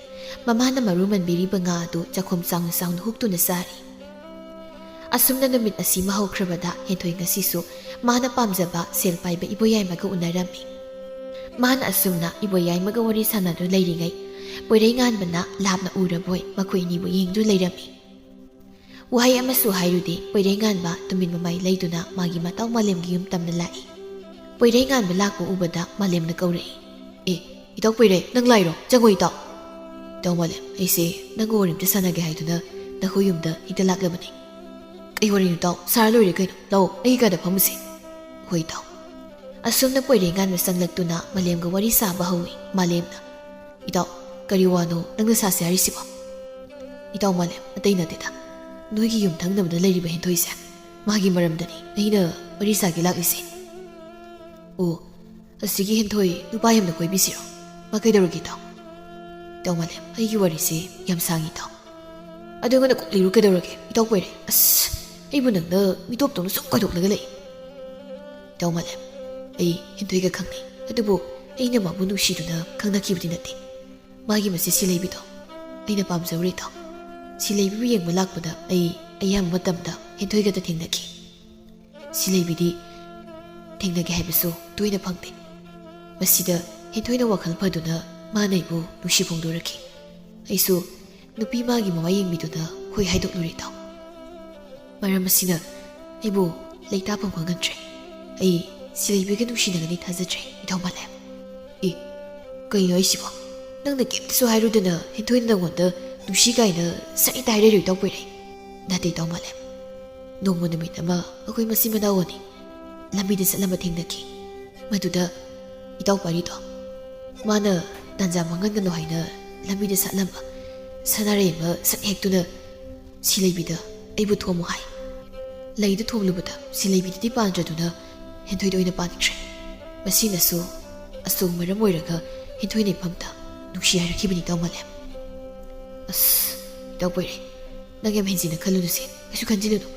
S1: ꯃꯃꯥꯅ ꯃꯔꯨ ꯃꯟꯕꯤꯔꯤꯕ ꯉꯥ ꯑꯗꯨ ꯆꯥꯛꯈꯣꯝ ꯆꯥꯎꯅ ꯆꯥꯎꯅ ꯍꯨꯛꯇꯨꯅ ꯆꯥꯔꯤ ꯑꯁꯨꯝꯅ ꯅꯨꯃꯤꯠ ꯑꯁꯤꯃ ꯍꯧꯈ꯭ꯔꯕꯗ ꯍꯦꯟꯊꯣꯏ ꯉꯁꯤꯁꯨ ꯃꯥꯅ ꯄꯥꯝꯖꯕ ꯁꯦꯜ ꯄꯥꯏꯕ ꯏꯕꯣꯌꯥꯏꯃꯒ ꯎꯅꯔꯝꯃꯤ ꯃꯥꯅ ꯑꯁꯨꯝꯅ ꯏꯕꯣꯌꯥꯏꯃꯒ ꯋꯥꯔꯤ ꯁꯥꯟꯅꯗꯨ ꯂꯩꯔꯤꯉꯩ ꯄꯣꯏꯔꯩꯉꯥꯟꯕꯅ ꯂꯥꯞꯅ ꯎꯔꯕꯣꯏ ꯃꯈꯣꯏ ꯑꯅꯤꯕꯨ ꯌꯦꯡꯗꯨ ꯂꯩꯔꯝꯃꯤ ꯋꯥꯍꯩ ꯑꯃꯁꯨ ꯍꯥꯏꯔꯨꯗꯦ ꯄꯣꯏꯔꯩꯉꯥꯟꯕ ꯇꯨꯃꯤꯟ ꯃꯃꯥꯏ ꯂꯩꯗꯨꯅ ꯃꯥꯒꯤ ꯃꯇꯥꯎ ꯃꯥꯂꯦꯝꯒꯤ ꯌꯨꯝ ꯇꯝꯅ ꯂꯥꯛꯏ ꯄꯣꯏꯔꯩꯉꯥꯟꯕ ꯂꯥꯛꯄ ꯎꯕꯗ ꯃꯥꯂꯦꯝꯅ ꯀꯧꯔꯛꯏ ꯑꯦ ꯏꯇꯥꯎ ꯄꯣꯏꯔꯩ ꯅꯪ ꯂꯥꯛꯏꯔꯣ ꯆꯪꯉꯣ ꯏꯇꯥꯎ ꯏꯇꯥꯎ ꯃꯥꯂꯦꯝ ꯑꯩꯁꯦ ꯅꯪꯒ ꯋꯥꯔꯤ ꯑꯝꯇ ꯁꯥꯟꯅꯒꯦ ꯍꯥꯏꯗꯨꯅ ꯅꯈꯣꯏ ꯌꯨꯝꯗ ꯍꯦꯛꯇ ꯂꯥꯛꯂꯕꯅꯤ ꯀꯩ ꯋꯥꯔꯤꯅꯣ ꯏꯇꯥꯎ ꯁꯥꯔ ꯂꯣꯏꯔꯦ ꯀꯩꯅꯣ ꯂꯥꯛꯑꯣ ꯑꯩꯒꯤ ꯀꯥꯗ ꯐꯝꯃꯨꯁꯦ ꯍꯣꯏ ꯏꯇꯥꯎ ꯑꯁꯨꯝꯅ ꯄꯣꯏꯔꯩꯉꯥꯟꯕ ꯆꯪꯂꯛꯇꯨꯅ ꯃꯥꯂꯦꯝꯒ ꯋꯥꯔꯤ ꯁꯥꯕ ꯍꯧꯏ ꯃꯥꯂꯦꯝꯅ ꯏꯇꯥꯎ ꯀꯔꯤ ꯋꯥꯅꯣ ꯅꯪꯅ ꯁꯥꯁꯦ ꯍꯥꯏꯔꯤꯁꯤꯕꯣ ꯏꯇꯥꯎ ꯃꯥꯂꯦꯝ ꯑꯇꯩ ꯅꯠꯇꯦꯗ ꯅꯣꯏꯒꯤ ꯌꯨꯝ ꯊꯪꯅꯕꯗ ꯂꯩꯔꯤꯕ ꯍꯦꯟꯊꯣꯏꯁꯦ ꯃꯥꯒꯤ ꯃꯔꯝꯗꯅꯤ ꯑꯩꯅ ꯋꯥꯔꯤ ꯁꯥꯒꯦ ꯂꯥꯛꯂꯤꯁꯦ ꯑꯣ ꯑꯁꯤꯒꯤ ꯍꯦꯟꯊꯣꯏ ꯅꯨꯄꯥ ꯌꯥꯝꯅ ꯀꯣꯏꯕꯤꯁꯤꯔꯣ ꯃꯥ ꯀꯩꯗꯧꯔꯒꯦ ꯏꯇꯥꯎ ꯏꯇꯥꯎ ꯃꯥꯂꯦꯝ ꯑꯩꯒꯤ ꯋꯥꯔꯤꯁꯦ ꯌꯥꯝ ꯁꯥꯡꯉꯤ ꯏꯇꯥꯎ ꯑꯗꯨ ꯑꯩꯉꯣꯟꯗ ꯀꯣꯛ ꯂꯤꯔꯨ ꯀꯩꯗꯧꯔꯒꯦ ꯏꯇꯥꯎ ꯄꯣꯏꯔꯩ ꯑꯁ ꯑꯩꯕꯨ ꯅꯪꯅ ꯃꯤꯇꯣꯞꯇꯧꯅ ꯁꯨꯝ ꯀꯣꯏꯗꯣꯛꯂꯒ ꯂꯩ ꯏꯇꯥꯎ ꯃꯥꯂꯦꯝ ꯑꯩ ꯍꯦꯟꯊꯣꯏꯒ ꯈꯪꯅꯩ ꯑꯗꯨꯕꯨ ꯑꯩꯅ ꯃꯥꯕꯨ ꯅꯨꯡꯁꯤꯗꯨꯅ ꯈꯪꯅꯈꯤꯕꯗꯤ ꯅꯠꯇꯦ ꯃꯥꯒꯤ ꯃꯆꯦ ꯁꯤꯂꯩꯕꯤꯗꯣ ꯑꯩꯅ ꯄꯥꯝꯖꯔꯨꯔꯦ ꯏꯇꯥꯎ ꯁꯤꯂꯩꯕꯤꯕꯨ ꯌꯦꯡꯕ ꯂꯥꯛꯄꯗ ꯑꯩ ꯑꯌꯥꯝꯕ ꯃꯇꯝꯗ ꯍꯦꯟꯊꯣꯏꯒꯗ ꯊꯦꯡꯅꯈꯤ ꯁꯤꯂꯩꯕꯤꯗꯤ ꯊꯦꯡꯅꯒꯦ ꯍꯥꯏꯕꯁꯨ ꯇꯣꯏꯅ ꯐꯪꯗꯦ ꯃꯁꯤꯗ ꯍꯦꯟꯊꯣꯏꯅ ꯋꯥꯈꯜ ꯐꯗꯨꯅ ꯃꯥꯅ ꯑꯩꯕꯨ ꯅꯨꯡꯁꯤ ꯐꯣꯡꯗꯣꯔꯛꯈꯤ ꯑꯩꯁꯨ ꯅꯨꯄꯤ ꯃꯥꯒꯤ ꯃꯃꯥ ꯌꯦꯡꯕꯤꯗꯨꯅ ꯍꯣꯏ ꯍꯥꯏꯗꯣꯛꯂꯨꯔꯦ ꯏꯇꯥꯎ ꯃꯔꯝ ꯑꯁꯤꯅ ꯑꯩꯕꯨ ꯂꯩꯇꯥꯐꯝ ꯈꯪꯍꯟꯗ꯭ꯔꯦ ꯑꯩ ꯁꯤꯂꯩꯕꯤꯒ ꯅꯨꯡꯁꯤꯅꯒꯅꯤ ꯊꯥꯖꯗ꯭ꯔꯦ ꯏꯇꯥꯎ ꯃꯥꯂꯦꯝ ꯀꯩꯅꯣ ꯑꯩꯁꯤꯕꯣ ꯅꯪꯅ ꯀꯩꯝꯇꯁꯨ ꯍꯥꯏꯔꯨꯗꯅ ꯍꯦꯟꯊꯣꯏꯅ ꯅꯪꯉꯣꯟꯗ ꯅꯨꯡꯁꯤ ꯀꯥꯏꯅ ꯁꯛꯏꯇ ꯍꯥꯏꯔꯔꯣꯏ ꯏꯇꯥꯎ ꯄꯣꯏꯔꯩ ꯅꯠꯇꯦ ꯏꯇꯥꯎ ꯃꯥꯂꯦꯝ ꯅꯣꯡꯃ ꯅꯨꯃꯤꯠ ꯑꯃ ꯑꯩꯈꯣꯏ ꯃꯆꯤꯟ ꯃꯅꯥꯎꯅꯤ ꯂꯝꯕꯤꯗ ꯆꯠꯂꯝꯕ ꯊꯦꯡꯅꯈꯤ ꯃꯗꯨꯗ ꯏꯇꯥꯎ ꯄꯥꯔꯤꯗꯣ ꯃꯥꯅ ꯇꯥꯟꯖꯥ ꯃꯥꯡꯍꯟꯒꯅꯨ ꯍꯥꯏꯅ ꯂꯝꯕꯤꯗ ꯁꯥꯠꯂꯝꯕ ꯁꯅꯥꯔꯩ ꯑꯃ ꯁꯛ ꯍꯦꯛꯇꯨꯅ ꯁꯤꯂꯩꯕꯤꯗ ꯑꯩꯕꯨ ꯊꯣꯝꯃꯨ ꯍꯥꯏ ꯂꯩꯗꯨ ꯊꯣꯝꯂꯨꯕꯗ ꯁꯤꯂꯩꯕꯤꯗꯗꯤ ꯄꯥꯟꯗ꯭ꯔꯗꯨꯅ ꯍꯦꯟꯊꯣꯏꯗ ꯑꯣꯏꯅ ꯄꯥꯟꯈ꯭ꯔꯦ ꯃꯁꯤꯅꯁꯨ ꯑꯆꯧ ꯃꯔꯝ ꯑꯣꯏꯔꯒ ꯍꯦꯟꯊꯣꯏꯅ ꯏꯐꯝꯗ ꯅꯨꯡꯁꯤ ꯍꯥꯏꯔꯛꯈꯤꯕꯅꯤ ꯏꯇꯥꯎ ꯃꯥꯂꯦꯝ ꯑꯁ ꯏꯇꯥꯎ ꯄꯣꯏꯔꯩ ꯅꯪ ꯌꯥꯝ ꯍꯦꯟꯖꯤꯟꯅ ꯈꯜꯂꯨꯅꯨꯁꯦ ꯀꯩꯁꯨ ꯈꯟꯖꯤꯜꯂꯨꯅꯨ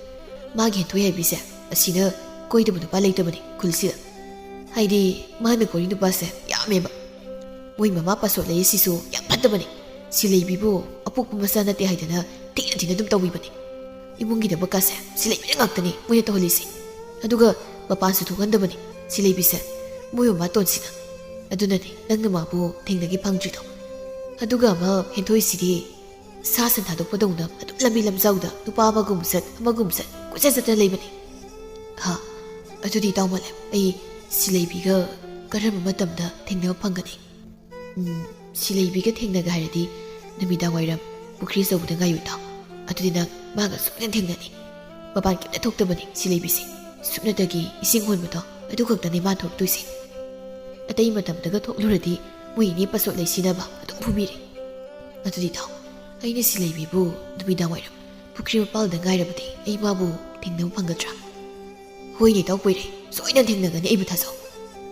S1: ꯃꯥꯒꯤ ꯍꯦꯟꯊꯣꯏ ꯍꯥꯏꯕꯤꯁꯦ ꯑꯁꯤꯗ ꯀꯣꯏꯗꯕ ꯅꯨꯄꯥ ꯂꯩꯇꯕꯅꯤ ꯈꯨꯜꯁꯤꯗ ꯍꯥꯏꯗꯤ ꯃꯥꯅ ꯀꯣꯏꯔꯤ ꯅꯨꯄꯥꯁꯦ ꯌꯥꯝꯃꯦꯕ ꯃꯣꯏ ꯃꯃꯥ ꯄꯥꯁꯣꯠ ꯂꯩꯁꯤꯁꯨ ꯌꯥꯝ ꯐꯠꯇꯕꯅꯤ ꯁꯤꯂꯩꯕꯤꯕꯨ ꯑꯄꯣꯛꯄ ꯃꯆꯥ ꯅꯠꯇꯦ ꯍꯥꯏꯗꯅ ꯊꯤꯅ ꯊꯤꯅ ꯑꯗꯨꯝ ꯇꯧꯕꯤꯕꯅꯤ ꯏꯃꯨꯡꯒꯤꯗꯃꯛꯀꯥꯁꯦ ꯁꯤꯂꯩꯕꯤꯅ ꯉꯥꯛꯇꯅꯤ ꯃꯣꯏꯅ ꯇꯧꯍꯜꯂꯤꯁꯤ ꯑꯗꯨꯒ ꯃꯄꯥꯟꯁꯨ ꯊꯣꯛꯍꯟꯗꯕꯅꯤ ꯁꯤꯂꯩꯕꯤꯁꯦ ꯃꯣꯏ ꯃꯃꯥꯇꯣꯟꯁꯤꯅ ꯑꯗꯨꯅꯅꯤ ꯅꯪꯅ ꯃꯥꯕꯨ ꯊꯦꯡꯅꯒꯦ ꯐꯪꯗ꯭ꯔꯤꯗꯣ ꯑꯗꯨꯒ ꯑꯃ ꯍꯦꯟꯊꯣꯏꯁꯤꯗꯤ ꯁꯥ ꯁꯟ ꯊꯥꯗꯣꯛꯄꯗꯧꯅ ꯑꯗꯨꯝ ꯂꯝꯕꯤ ꯂꯝꯖꯥꯎꯗ ꯅꯨꯄꯥ ꯑꯃꯒꯨꯝ ꯆꯠ ꯀꯣꯏꯆꯠ ꯆꯠꯇꯅ ꯂꯩꯕꯅꯤ ꯍꯥ ꯑꯗꯨꯗꯤ ꯏꯇꯥꯎ ꯃꯥꯂꯦꯝ ꯑꯩ ꯁꯤꯂꯩꯕꯤꯒ ꯀꯔꯝꯕ ꯃꯇꯝꯗ ꯊꯦꯡꯅꯕ ꯐꯪꯒꯅꯤ ꯁꯤꯂꯩꯕꯤꯒ ꯊꯦꯡꯅꯒ ꯍꯥꯏꯔꯗꯤ ꯅꯨꯃꯤꯗꯥꯡ ꯋꯥꯏꯔꯝ ꯄꯨꯈ꯭ꯔꯤ ꯑꯆꯧꯕꯗ ꯉꯥꯏꯌꯨ ꯏꯇꯥꯎ ꯑꯗꯨꯗꯤ ꯅꯪ ꯃꯥꯒ ꯁꯨꯡꯊꯦꯡ ꯊꯦꯡꯅꯅꯤ ꯃꯄꯥꯟ ꯀꯩꯝꯇ ꯊꯣꯛꯇꯕꯅꯤ ꯁꯤꯂꯩꯕꯤꯁꯤ ꯁꯨꯞꯅꯇꯒꯤ ꯏꯁꯤꯡ ꯍꯣꯟꯕꯗꯣ ꯑꯗꯨ ꯈꯛꯇꯅꯤ ꯃꯥ ꯊꯣꯛꯇꯣꯏꯁꯤ ꯑꯇꯩ ꯃꯇꯝꯗꯒ ꯊꯣꯛꯂꯨꯔꯗꯤ ꯃꯣꯏ ꯏꯅꯦ ꯄꯥꯁꯣꯠ ꯂꯩꯁꯤꯅꯕ ꯑꯗꯨꯝ ꯐꯨꯕꯤꯔꯦ ꯑꯗꯨꯗꯤ ꯏꯇꯥꯎ ꯑꯩꯅ ꯁꯤꯂꯩꯕꯤꯕꯨ ꯅꯨꯃꯤꯗꯥꯡ ꯋꯥꯏꯔꯝ ꯄꯨꯈ꯭ꯔꯤ ꯃꯄꯥꯜꯗ ꯉꯥꯏꯔꯕꯗꯤ ꯑꯩ ꯃꯥꯕꯨ ꯊꯦꯡꯅꯕ ꯐꯪꯒꯗ꯭ꯔꯥ ꯍꯣꯏꯅꯦ ꯏꯇꯥꯎ ꯄꯣꯏꯔꯩ ꯁꯣꯏꯗꯅ ꯊꯦꯡꯅꯒꯅꯤ ꯑꯩꯕꯨ ꯊꯥꯖꯧ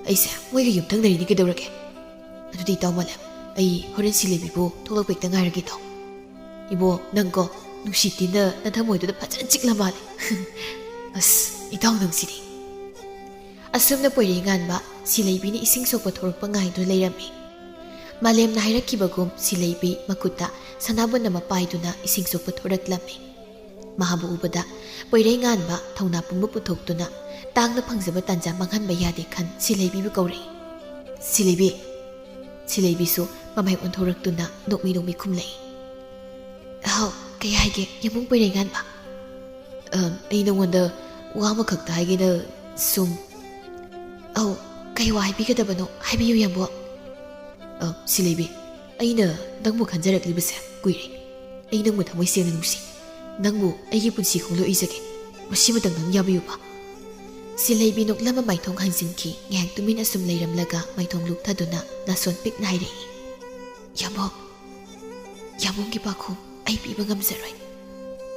S1: ꯑꯩꯁꯦ ꯃꯣꯏꯒ ꯌꯨꯝꯊꯪꯅꯔꯤꯅꯤ ꯀꯩꯗꯧꯔꯒꯦ ꯑꯗꯨꯗꯤ ꯏꯇꯥꯎ ꯃꯥꯂꯦꯝ ꯑꯩ ꯍꯣꯔꯦꯟ ꯁꯤꯂꯩꯕꯤꯕꯨ ꯊꯣꯛꯂꯛꯄ ꯍꯦꯛꯇ ꯉꯥꯏꯔꯒꯦ ꯏꯇꯥꯎ 이보 넌거 눅시티나 나타모이도다 파전 찍라 말이 아스 이다우 능시리 아스음나 뽀이링한 바 시레이비니 이싱 속바 토록바 nga이도 레이람미 말렘나 하이라키바곰 시레이비 마쿠타 사나본나 마빠이두나 이싱 속바 토락람미 마하부 우바다 뽀이링한 바 타우나 뿜부 부톡두나 땅나 팡자바 단자 망한바 야데 칸 시레이비부 거리 시레이비수 마마이 온토락두나 녹미 쿰레이 ꯍꯥꯎ ꯀꯩ ꯍꯥꯏꯒꯦ ꯌꯥꯝꯕꯨꯡ ꯄꯣꯏꯔꯩꯉꯥꯟꯕ ꯑꯩ ꯅꯉꯣꯟꯗ ꯋꯥ ꯑꯃꯈꯛꯇ ꯍꯥꯏꯒꯦꯅ ꯁꯨꯝ ꯀꯩ ꯋꯥ ꯍꯥꯏꯕꯤꯒꯗꯕꯅꯣ ꯍꯥꯏꯕꯤꯌꯨ ꯌꯥꯝꯕꯣ ꯁꯤꯂꯩꯕꯤ ꯑꯩꯅ ꯅꯪꯕꯨ ꯈꯟꯖꯔꯛꯂꯤꯕꯁꯦ ꯀꯨꯏꯔꯦ ꯑꯩ ꯅꯪꯕꯨ ꯊꯃꯣꯏ ꯁꯦꯡꯅ ꯅꯨꯡꯁꯤ ꯅꯪꯕꯨ ꯑꯩꯒꯤ ꯄꯨꯟꯁꯤ ꯈꯣꯡꯂꯣꯏ ꯏꯖꯒꯦ ꯃꯁꯤꯃꯇꯪ ꯅꯪ ꯌꯥꯕꯤꯌꯨꯕ ꯁꯤꯂꯩꯕꯤ ꯅꯣꯛꯂꯝꯕ ꯃꯥꯏꯊꯣꯡ ꯍꯥꯡꯖꯤꯟꯈꯤ ꯉꯥꯏꯍꯥꯛ ꯇꯨꯃꯤꯟ ꯑꯁꯨꯝ ꯂꯩꯔꯝꯂꯒ ꯃꯥꯏꯊꯣꯡ ꯂꯨꯞꯊꯗꯨꯅ ꯅꯥꯁꯣꯟ ꯄꯤꯛꯅ ꯍꯥꯏꯔꯛꯏ ꯌꯥꯝꯕꯣ ꯌꯥꯝꯕꯨꯡꯒꯤ ꯄꯥꯈꯣꯡ ꯑꯩ ꯄꯤꯕ ꯉꯝꯖꯔꯣꯏ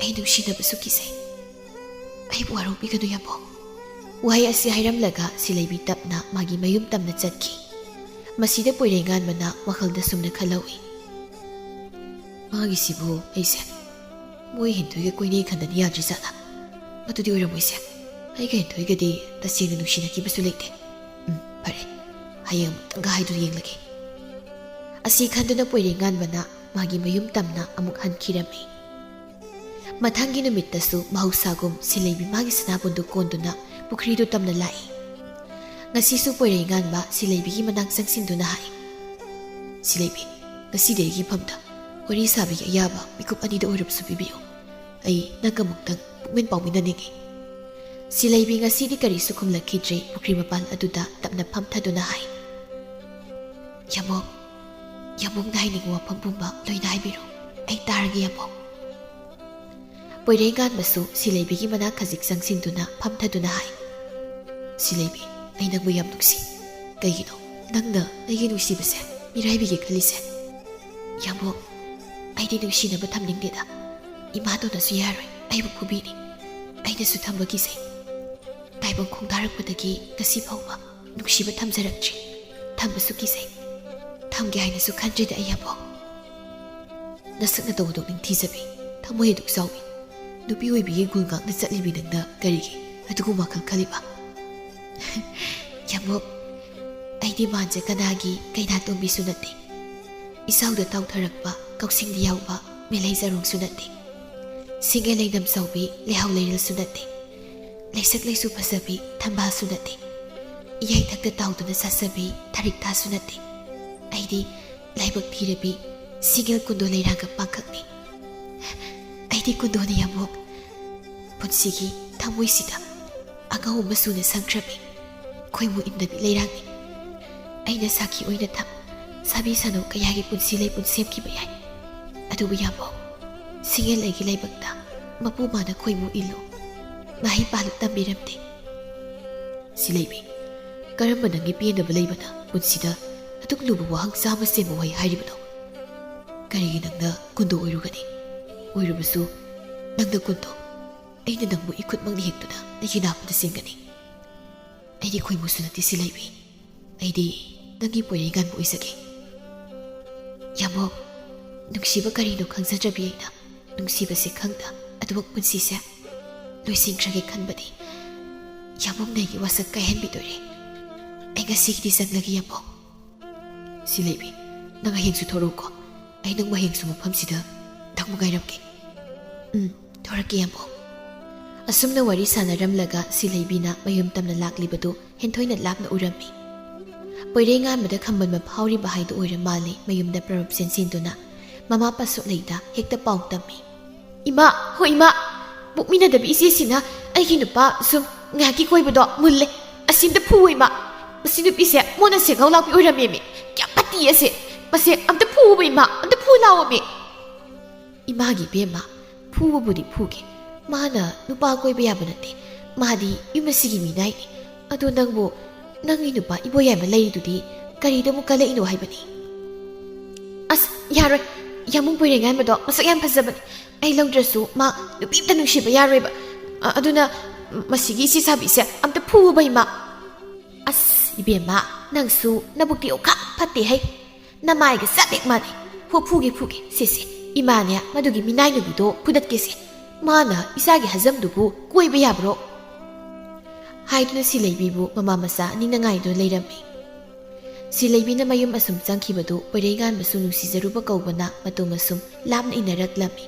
S1: ꯑꯩ ꯅꯨꯡꯁꯤꯅꯕꯁꯨ ꯀꯤꯖꯩ ꯑꯩꯕꯨ ꯋꯥꯔꯧꯕꯤꯒꯅꯨ ꯌꯥꯝꯕꯣ ꯋꯥꯍꯩ ꯑꯁꯤ ꯍꯥꯏꯔꯝꯂꯒ ꯁꯤꯂꯩꯕꯤ ꯇꯞꯅ ꯃꯥꯒꯤ ꯃꯌꯨꯝ ꯇꯝꯅ ꯆꯠꯈꯤ ꯃꯁꯤꯗ ꯄꯣꯏꯔꯩꯉꯥꯟꯕꯅ ꯋꯥꯈꯜꯗ ꯁꯨꯝꯅ ꯈꯜꯍꯧꯏ ꯃꯥꯒꯤꯁꯤꯕꯨ ꯑꯩꯁꯦ ꯃꯣꯏ ꯍꯦꯟꯊꯣꯏꯒ ꯀꯣꯏꯅꯩ ꯈꯟꯗꯅ ꯌꯥꯗ꯭ꯔꯤꯖꯥꯠꯂꯥ ꯑꯗꯨꯗꯤ ꯑꯣꯏꯔꯝꯃꯣꯏꯁꯦ ꯑꯩꯒ ꯍꯦꯟꯊꯣꯏꯒꯗꯤ ꯇꯁꯦꯡꯅ ꯅꯨꯡꯁꯤꯅꯈꯤꯕꯁꯨ ꯂꯩꯇꯦ ꯐꯔꯦ ꯍꯌꯦꯡ ꯑꯃꯨꯛꯇꯪꯒ ꯍꯥꯏꯗꯨꯅ ꯌꯦꯡꯂꯒꯦ ꯑꯁꯤ ꯈꯟꯗꯨꯅ ꯄꯣꯏꯔꯩꯉꯥꯟꯕꯅ ꯃꯥꯒꯤ ꯃꯌꯨꯝ ꯇꯝꯅ ꯑꯃꯨꯛ ꯍꯟꯈꯤꯔꯝꯃꯤ ꯃꯊꯪꯒꯤ ꯅꯨꯃꯤꯠꯇꯁꯨ ꯃꯍꯧꯁꯥꯒꯨꯝ ꯁꯤꯂꯩꯕꯤ ꯃꯥꯒꯤ ꯁꯅꯥꯕꯨꯟꯗꯨ ꯀꯣꯟꯗꯨꯅ ꯄꯨꯈ꯭ꯔꯤꯗꯨ ꯇꯝꯅ ꯂꯥꯛꯏ ꯉꯁꯤꯁꯨ ꯄꯣꯏꯔꯩꯉꯥꯟꯕ ꯁꯤꯂꯩꯕꯤꯒꯤ ꯃꯅꯥꯛ ꯆꯪꯁꯤꯟꯗꯨꯅ ꯍꯥꯏ ꯁꯤꯂꯩꯕꯤ ꯉꯁꯤꯗꯤ ꯑꯩꯒꯤ ꯐꯝꯗ ꯋꯥꯔꯤ ꯁꯥꯕꯒꯤ ꯑꯌꯥꯕ ꯃꯤꯀꯨꯞ ꯑꯅꯤꯗ ꯑꯣꯏꯔꯕꯁꯨ ꯄꯤꯕꯤꯌꯨ ꯑꯩ ꯅꯪꯒ ꯑꯃꯨꯛꯇꯪ ꯄꯨꯛꯃꯦꯟ ꯄꯥꯎꯃꯤꯟꯅꯅꯤꯡꯉꯤ ꯁꯤꯂꯩꯕꯤ ꯉꯁꯤꯗꯤ ꯀꯔꯤꯁꯨ ꯈꯨꯝꯂꯛꯈꯤꯗ꯭ꯔꯦ ꯄꯨꯈ꯭ꯔꯤ ꯃꯄꯥꯟ ꯑꯗꯨꯗ ꯇꯞꯅ ꯐꯝꯊꯗꯨꯅ ꯍꯥꯏ ꯌꯥꯝꯕꯨꯡꯅ ꯍꯥꯏꯅꯤꯡꯕ ꯋꯥꯐꯝ ꯄꯨꯝꯕ ꯂꯣꯏꯅ ꯍꯥꯏꯕꯤꯔꯣ ꯑꯩ ꯇꯥꯔꯒꯦ ꯌꯥꯝꯕꯨꯡ ꯄꯣꯏꯔꯩꯉꯥꯟꯕꯁꯨ ꯁꯤꯂꯩꯕꯤꯒꯤ ꯃꯅꯥꯛ ꯈꯖꯤꯛ ꯆꯪꯁꯤꯟꯗꯨꯅ ꯐꯝꯊꯗꯨꯅ ꯍꯥꯏ ꯁꯤꯂꯩꯕꯤ ꯑꯩ ꯅꯪꯕꯨ ꯌꯥꯝ ꯅꯨꯡꯁꯤ ꯀꯩꯒꯤꯅꯣ ꯅꯪꯅ ꯑꯩꯒꯤ ꯅꯨꯡꯁꯤꯕꯁꯦ ꯃꯤꯔꯥꯏꯕꯤꯒꯦ ꯈꯜꯂꯤꯁꯦ ꯌꯥꯝꯕꯨꯡ ꯑꯩꯗꯤ ꯅꯨꯡꯁꯤꯅꯕ ꯊꯝꯅꯤꯡꯗꯦꯗ ꯏꯃꯥꯗꯣꯅꯁꯨ ꯌꯥꯔꯣꯏ ꯑꯩꯕꯨ ꯐꯨꯕꯤꯅꯤ ꯑꯩꯅꯁꯨ ꯊꯝꯕ ꯀꯤꯖꯩ ꯇꯥꯏꯕꯪ ꯈꯣꯡꯗꯥꯔꯛꯄꯗꯒꯤ ꯉꯁꯤ ꯐꯥꯎꯕ ꯅꯨꯡꯁꯤꯕ ꯊꯝꯖꯔꯛꯇ꯭ꯔꯤ ꯊꯝꯕꯁꯨ ꯀꯤꯖꯩ ꯊꯝꯒꯦ ꯍꯥꯏꯅꯁꯨ ꯈꯟꯗ꯭ꯔꯤꯗ ꯑꯩ ꯌꯥꯝꯕꯨꯡ ꯅꯁꯛꯅ ꯇꯧꯕꯗꯣ ꯅꯤꯡꯊꯤꯖꯕꯤ ꯊꯃꯣꯏ ꯑꯗꯨꯛ ꯆꯥꯎꯏ ꯅꯨꯄꯤ ꯑꯣꯏꯕꯤꯒꯤ ꯒꯨꯜ ꯉꯥꯛꯅ ꯆꯠꯂꯤꯕꯤ ꯅꯪꯅ ꯀꯔꯤꯒꯤ ꯑꯗꯨꯒꯨꯝꯕ ꯋꯥꯈꯜ ꯈꯜꯂꯤꯕ ꯌꯥꯝꯕꯨꯡ ꯑꯩꯗꯤ ꯃꯥꯟꯖ ꯀꯅꯥꯒꯤ ꯀꯩꯅꯥꯇꯣꯝꯕꯤꯁꯨ ꯅꯠꯇꯦ ꯏꯁꯥꯎꯗ ꯇꯥꯎꯊꯔꯛꯄ ꯀꯧꯁꯤꯡꯗ ꯌꯥꯎꯕ ꯃꯦꯂꯩ ꯆꯔꯣꯡꯁꯨ ꯅꯠꯇꯦ ꯁꯤꯡꯒꯩ ꯂꯩꯅꯝ ꯆꯥꯎꯕꯤ ꯂꯩꯍꯥꯎ ꯂꯩꯔꯦꯜꯁꯨ ꯅꯠꯇꯦ ꯂꯩꯁꯛ ꯂꯩꯁꯨ ꯐꯖꯕꯤ ꯊꯝꯕꯥꯜꯁꯨ ꯅꯠꯇꯦ ꯏꯌꯩꯊꯛꯇ ꯇꯥꯎꯗꯨꯅ ꯆꯠꯆꯕꯤ ꯊꯔꯤꯛꯊꯥꯁꯨ ꯅꯠꯇꯦ ꯑꯩꯗꯤ ꯂꯥꯏꯕꯛ ꯊꯤꯔꯕꯤ ꯁꯤꯒꯦꯜ ꯀꯨꯟꯗꯣ ꯂꯩꯔꯥꯡꯒ ꯄꯥꯡꯈꯛꯅꯤ ꯑꯩꯗꯤ ꯀꯨꯟꯗꯣꯅꯤ ꯌꯥꯝꯕꯨꯡ ꯄꯨꯟꯁꯤꯒꯤ ꯊꯃꯣꯏꯁꯤꯗ ꯑꯉꯧ ꯃꯆꯨꯅ ꯁꯪꯈ꯭ꯔꯕꯤ ꯈꯣꯏꯃꯨ ꯏꯟꯗꯕꯤ ꯂꯩꯔꯥꯡꯅꯤ ꯑꯩꯅ ꯁꯥꯈꯤ ꯑꯣꯏꯅ ꯁꯥꯕꯤ ꯁꯥꯅꯧ ꯀꯌꯥꯒꯤ ꯄꯨꯟꯁꯤ ꯂꯩꯄꯨꯟ ꯁꯦꯝꯈꯤꯕ ꯌꯥꯏ ꯑꯗꯨꯕꯨ ꯌꯥꯝꯕꯧ ꯁꯤꯡꯒꯦꯜ ꯑꯩꯒꯤ ꯂꯥꯏꯕꯛꯇ ꯃꯄꯨ ꯃꯥꯅ ꯈꯣꯏꯃꯨ ꯏꯜꯂꯨ ꯃꯍꯩ ꯄꯥꯜꯂꯨ ꯇꯝꯕꯤꯔꯝꯗꯦ ꯁꯤꯂꯩꯕꯤ ꯀꯔꯝꯕ ꯅꯪꯒꯤ ꯄꯦꯟꯗꯕ ꯂꯩꯕꯅ ꯄꯨꯟꯁꯤꯗ ꯑꯗꯨꯛ ꯂꯨꯕ ꯋꯥꯍꯪ ꯆꯥꯝꯃ ꯁꯦꯝꯕ ꯋꯥꯍꯩ ꯍꯥꯏꯔꯤꯕꯅꯣ ꯀꯔꯤꯒꯤ ꯅꯪꯅ ꯀꯨꯟꯗꯣ ꯑꯣꯏꯔꯨꯒꯅꯤ ꯑꯣꯏꯔꯕꯁꯨ ꯅꯪꯅ ꯀꯨꯟꯗꯣ ꯑꯩꯅ ꯅꯪꯕꯨ ꯏꯈꯨꯠꯃꯛꯅ ꯍꯦꯛꯇꯨꯅ ꯑꯩꯒꯤ ꯅꯥꯄꯗ ꯆꯦꯟꯒꯅꯤ ꯑꯩꯗꯤ ꯈꯣꯏꯃꯨꯁꯨ ꯅꯠꯇꯦ ꯁꯤꯂꯩꯕꯤ ꯑꯩꯗꯤ ꯅꯪꯒꯤ ꯄꯣꯏꯔꯩꯉꯥꯟꯕ ꯑꯣꯏꯖꯒꯦ ꯌꯥꯝꯕꯧ ꯅꯨꯡꯁꯤꯕ ꯀꯔꯤꯅꯣ ꯈꯪꯖꯗ꯭ꯔꯕꯤ ꯑꯩꯅ ꯅꯨꯡꯁꯤꯕꯁꯦ ꯈꯪꯗ ꯑꯗꯨꯃꯛ ꯄꯨꯟꯁꯤꯁꯦ ꯂꯣꯏꯁꯤꯟꯈ꯭ꯔꯒꯦ ꯈꯟꯕꯗꯤ ꯌꯥꯝꯕꯧꯅ ꯑꯩꯒꯤ ꯋꯥꯁꯛ ꯀꯥꯏꯍꯟꯕꯤꯗꯣꯏꯔꯦ ꯑꯩ ꯉꯁꯤꯒꯤꯗꯤ ꯆꯪꯂꯒꯦ ꯌꯥꯝꯕꯧ ꯁꯤꯂꯩꯕꯤ ꯅꯪ ꯍꯌꯦꯡꯁꯨ ꯊꯣꯔꯛꯎꯀꯣ ꯑꯩ ꯅꯪ ꯍꯌꯦꯡꯁꯨ ꯃꯐꯝꯁꯤꯗ ꯅꯪꯕꯨ ꯉꯥꯏꯔꯝꯒꯦ ꯊꯣꯔꯛꯀꯦ ꯌꯥꯝꯕꯧ ꯑꯁꯨꯝꯅ ꯋꯥꯔꯤ ꯁꯥꯟꯅꯔꯝꯂꯒ ꯁꯤꯂꯩꯕꯤꯅ ꯃꯌꯨꯝ ꯇꯝꯅ ꯂꯥꯛꯂꯤꯕꯗꯨ ꯍꯦꯟꯊꯣꯏꯅ ꯂꯥꯞꯅ ꯎꯔꯝꯃꯤ ꯄꯣꯏꯔꯩꯉꯥꯟꯕꯗ ꯈꯝꯕꯟꯕ ꯐꯥꯎꯔꯤꯕ ꯍꯥꯏꯗꯨ ꯑꯣꯏꯔ ꯃꯥꯜꯂꯤ ꯃꯌꯨꯝꯗ ꯄ꯭ꯔꯔꯨꯞ ꯆꯦꯟꯁꯤꯟꯗꯨꯅ ꯃꯃꯥ ꯄꯥꯁꯣꯠꯂꯩꯗ ꯍꯦꯛꯇ ꯄꯥꯎ ꯇꯝꯃꯤ ꯏꯃꯥ ꯍꯣꯏ ꯏꯃꯥ ꯄꯣꯛꯃꯤꯟꯅꯗꯕ ꯏꯆꯦꯁꯤꯅ ꯑꯩꯒꯤ ꯅꯨꯄꯥ ꯁꯨꯝ ꯉꯥꯏꯍꯥꯛꯀꯤ ꯀꯣꯏꯕꯗꯣ ꯃꯨꯜꯂꯦ ꯑꯁꯤꯝꯇ ꯐꯨꯋꯣ ꯏꯃꯥ ꯃꯁꯤ ꯅꯨꯄꯤꯁꯦ ꯃꯣꯟꯅ ꯁꯦꯒꯥꯎ ꯂꯥꯛꯄꯤ ꯑꯣꯏꯔꯝꯃꯦꯃꯤ ꯀꯌꯥꯝ ꯐꯠꯇꯤ ꯑꯁꯦ ꯃꯁꯦ ꯑꯝꯇ ꯐꯨꯋꯣ ꯏꯃꯥ ꯑꯝꯇ ꯐꯨ ꯂꯥꯎꯑꯣꯃꯤ ꯏꯃꯥꯒꯤ ꯕꯦꯝꯃ ꯐꯨꯕꯕꯨꯗꯤ ꯐꯨꯒꯦ ꯃꯥꯅ ꯅꯨꯄꯥ ꯀꯣꯏꯕ ꯌꯥꯕ ꯅꯠꯇꯦ ꯃꯥꯗꯤ ꯌꯨꯝ ꯑꯁꯤꯒꯤ ꯃꯤꯅꯥꯏꯅꯤ ꯑꯗꯣ ꯅꯪꯕꯨ ꯅꯪꯒꯤ ꯅꯨꯄꯥ ꯏꯕꯣꯌꯥꯏꯃ ꯂꯩꯔꯤꯗꯨꯗꯤ ꯀꯔꯤꯗ ꯑꯃꯨꯛ ꯀꯜꯂꯛꯏꯅꯣ ꯍꯥꯏꯕꯅꯤ ꯑꯁ ꯌꯥꯔꯣꯏ ꯌꯥꯝꯃꯨꯡ ꯄꯣꯏꯔꯩꯉꯥꯟꯕꯗꯣ ꯃꯁꯛ ꯌꯥꯝ ꯐꯖꯕꯅꯤ ꯑꯩ ꯂꯧꯗ꯭ꯔꯁꯨ ꯃꯥ ꯅꯨꯄꯤ ꯑꯝꯇ ꯅꯨꯡꯁꯤꯕ ꯌꯥꯔꯣꯏꯕ ꯑꯗꯨꯅ ꯃꯁꯤꯒꯤ ꯏꯆꯦ ꯁꯥꯕꯤꯁꯦ ꯑꯝꯇ ꯐꯨꯕ ꯏꯃꯥ ꯑꯁ ꯏꯕꯦꯝꯃ ꯅꯪꯁꯨ ꯅꯕꯨꯛꯇꯤ ꯑꯣꯈꯥꯛ ꯐꯠꯇꯦ ꯍꯩ ꯅꯃꯥꯏꯒ ꯆꯞ ꯍꯦꯛ ꯃꯥꯟꯅꯩ ꯐꯨꯒꯦ ꯁꯤꯁꯦ ꯏꯃꯥꯅꯦ ꯃꯗꯨꯒꯤ ꯃꯤꯅꯥꯏ ꯅꯨꯄꯤꯗꯣ ꯐꯨꯗꯠꯀꯦꯁꯦ ꯃꯥꯅ ꯏꯆꯥꯒꯤ ꯍꯖꯝꯗꯨꯕꯨ ꯀꯣꯏꯕ ꯌꯥꯕ꯭ꯔꯣ ꯍꯥꯏꯗꯨꯅ ꯁꯤꯂꯩꯕꯤꯕꯨ ꯃꯃꯥ ꯃꯆꯥ ꯑꯅꯤꯅ ꯉꯥꯏꯗꯨꯅ ꯂꯩꯔꯝꯃꯤ ꯁꯤꯂꯩꯕꯤꯅ ꯃꯌꯨꯝ ꯑꯁꯨꯝ ꯆꯪꯈꯤꯕꯗꯨ ꯄꯣꯏꯔꯩꯉꯥꯟꯕꯁꯨ ꯅꯨꯡꯁꯤꯖꯔꯨꯕ ꯀꯧꯕꯅ ꯃꯇꯨꯡ ꯑꯁꯨꯝ ꯂꯥꯞꯅ ꯏꯟꯅꯔꯛꯂꯝꯃꯤ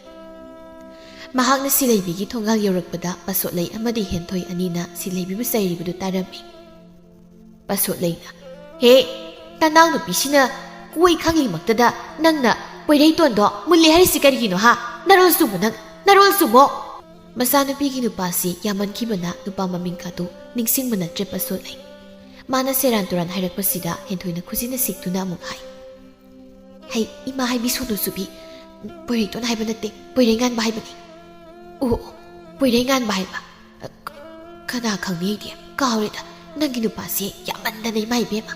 S1: ꯃꯍꯥꯛꯅ ꯁꯤꯂꯩꯕꯤꯒꯤ ꯊꯣꯡꯒꯥꯜ ꯌꯧꯔꯛꯄꯗ ꯄꯥꯁꯣꯠꯂꯩ ꯑꯃꯗꯤ ꯍꯦꯟꯊꯣꯏ ꯑꯅꯤꯅ ꯁꯤꯂꯩꯕꯤꯕꯨ ꯆꯩꯔꯤꯕꯗꯨ ꯇꯥꯔꯝꯃꯤ ꯄꯥꯁꯣꯠꯂꯩꯅ ꯍꯦ ꯇꯅꯥꯎ ꯅꯨꯄꯤꯁꯤꯅ ꯀꯣꯏ ꯈꯪꯂꯤꯃꯛꯇꯗ ꯅꯪꯅ ꯄꯣꯏꯔꯩꯇꯣꯟꯗꯣ ꯃꯨꯜꯂꯦ ꯍꯥꯏꯔꯤꯁꯤ ꯀꯔꯤꯒꯤꯅꯣ ꯍꯥ ꯅꯔꯣꯜ ꯆꯨꯝꯃꯣ ꯅꯪ ꯅꯔꯣꯜ ꯆꯨꯝꯃꯣ ꯃꯆꯥꯅꯨꯄꯤꯒꯤ ꯅꯨꯄꯥꯁꯤ ꯌꯥꯝꯃꯟꯈꯤꯕꯅ ꯅꯨꯄꯥ ꯃꯃꯤꯡ ꯀꯥꯗꯨ ꯅꯤꯡꯁꯤꯡꯕ ꯅꯠꯇ꯭ꯔꯦ ꯄꯥꯁꯣꯠꯂꯩ ꯃꯥꯅ ꯁꯦꯔꯥꯟ ꯇꯨꯔꯥꯟ ꯍꯥꯏꯔꯛꯄꯁꯤꯗ ꯍꯦꯟꯊꯣꯏꯅ ꯈꯨꯖꯤꯟꯅ ꯁꯤꯛꯇꯨꯅ ꯑꯃꯨꯛ ꯍꯥꯏ ꯍꯩ ꯏꯃꯥ ꯍꯥꯏꯕꯤꯁꯣꯅꯨ ꯆꯨꯕꯤ ꯄꯣꯏꯔꯩꯇꯣꯟ ꯍꯥꯏꯕ ꯅꯠꯇꯦ ꯄꯣꯏꯔꯩꯉꯥꯟꯕ ꯍꯥꯏꯕꯅꯤ ꯑꯣ ꯄꯣꯏꯔꯩꯉꯥꯟꯕ ꯍꯥꯏꯕ ꯀꯅꯥ ꯈꯪꯅꯤꯗꯤ ꯀꯥꯎꯔꯦꯗ ꯅꯪꯒꯤ ꯅꯨꯄꯥꯁꯦ ꯌꯥꯝꯃꯟꯗꯅ ꯏꯃꯥ ꯏꯕꯦꯝꯃ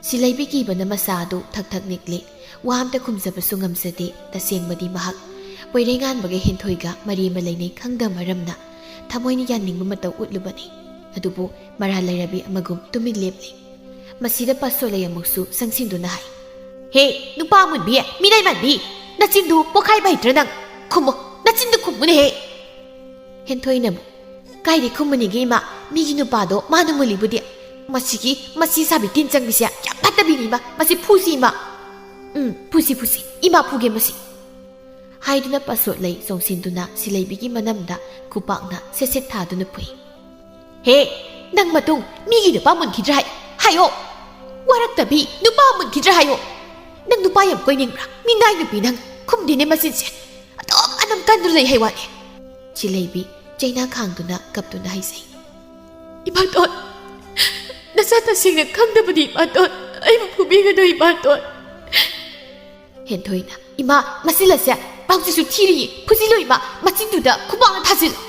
S1: ꯁꯤꯂꯩꯕꯤ ꯀꯤꯕꯅ ꯃꯆꯥ ꯑꯗꯨ ꯊꯛ ꯊꯛ ꯅꯤꯛꯂꯤ ꯋꯥ ꯑꯝꯇ ꯈꯨꯝꯖꯕꯁꯨ ꯉꯝꯖꯗꯦ ꯇꯁꯦꯡꯕꯗꯤ ꯃꯍꯥꯛ ꯄꯣꯏꯔꯩꯉꯥꯟꯕꯒ ꯍꯦꯟꯊꯣꯏꯒ ꯃꯔꯤ ꯑꯃ ꯂꯩꯅꯩ ꯈꯪꯗ ꯃꯔꯝꯅ ꯊꯃꯣꯏꯅ ꯌꯥꯅꯤꯡꯕ ꯃꯇꯧ ꯎꯠꯂꯨꯕꯅꯤ ꯑꯗꯨꯕꯨ ꯃꯔꯥꯜ ꯂꯩꯔꯕꯤ ꯑꯃꯒꯨꯝ ꯇꯨꯃꯤꯟ ꯂꯦꯞꯂꯤ ꯃꯁꯤꯗ ꯄꯥꯁꯣꯠꯂꯩ ꯑꯃꯨꯛꯁꯨ ꯆꯪꯁꯤꯟꯗꯨꯅ ꯍꯥꯏ ꯍꯦ ꯅꯨꯄꯥ ꯃꯨꯟꯕꯤ ꯃꯤꯅꯥꯏ ꯃꯥꯟꯕꯤ ꯅꯆꯤꯟꯗꯨ ꯄꯣꯈꯥꯏꯕ ꯍꯩꯇ꯭ꯔ ꯅꯪ ꯈꯨꯝꯃꯣ ꯅꯆꯤꯟꯗꯨ ꯈꯨꯝꯃꯨꯅꯦꯍꯦ ꯍꯦꯟꯊꯣꯏꯅ ꯀꯥꯏꯗꯩ ꯈꯨꯝꯃꯅꯤꯒꯦ ꯏꯃꯥ ꯃꯤꯒꯤ ꯅꯨꯄꯥꯗꯣ ꯃꯥꯅ ꯃꯨꯜꯂꯤꯕꯨꯗꯤ ꯃꯁꯤ ꯁꯥꯕꯤ ꯇꯤꯟ ꯆꯪꯕꯤꯁꯦ ꯌꯥꯝ ꯐꯠꯇꯕꯤꯅꯤ ꯏꯃꯥ ꯃꯁꯤ ꯐꯨꯁꯤ ꯏꯃꯥ ꯐꯨꯁꯤ ꯏꯃꯥ ꯐꯨꯒꯦ ꯃꯁꯤ ꯍꯥꯏꯗꯨꯅ ꯄꯥꯁꯣꯠꯂꯩ ꯆꯣꯡꯁꯤꯟꯗꯨꯅ ꯁꯤꯂꯩꯕꯤꯒꯤ ꯃꯅꯝꯗ ꯈꯨꯄꯥꯛꯅ ꯁꯦꯠ ꯊꯥꯗꯨꯅ ꯐꯨꯏ ꯍꯦ ꯅꯪ ꯃꯇꯨꯡ ꯃꯤꯒꯤ ꯅꯨꯄꯥ ꯃꯨꯟꯈꯤꯗ꯭ꯔꯥ ꯍꯥꯏꯌꯣ ꯋꯥꯔꯛꯇꯕꯤ ꯅꯨꯄꯥ ꯃꯨꯟꯈꯤꯗ꯭ꯔꯥ ꯍꯥꯏꯌꯣ ꯅꯪ ꯅꯨꯄꯥ ꯌꯥꯝ ꯀꯣꯏꯅꯤꯡꯕ꯭ꯔꯥ ꯃꯤꯅꯥꯏ ꯅꯨꯄꯤ ꯅꯪ ꯈꯨꯝꯗꯦꯅꯦ ꯃꯆꯤꯟꯁꯦ ꯑꯗꯨꯝ ꯑꯅꯝ ꯀꯟꯗꯨꯅ ꯂꯩ ꯍꯩꯋꯥꯅꯤ ꯁꯤꯂꯩꯕꯤ ꯆꯩꯅꯥ ꯈꯥꯡꯗꯨꯅ ꯀꯞꯇꯨꯅ ꯍꯥꯏꯖꯩ ꯏꯃꯥꯇꯣꯟ ꯅꯆꯥ ꯇꯁꯦꯡꯅ ꯈꯪꯗꯕꯅꯤ ꯏꯃꯥꯇꯣꯟ ꯑꯩꯕꯨ ꯐꯨꯕꯤꯒꯅꯨ ꯏꯃꯥꯇꯣꯟ ꯍꯦꯟꯊꯣꯏꯅ ꯏꯃꯥ ꯃꯆꯤꯜ ꯑꯁꯦ ꯄꯥꯎꯆꯤꯁꯨ ꯊꯤꯔꯤꯌꯦ ꯐꯨꯖꯤꯜꯂꯨ ꯏꯃꯥ ꯃꯆꯤꯟꯗꯨꯗ ꯈꯨꯕꯥꯛꯅ ꯊꯥꯖꯤꯜꯂꯨ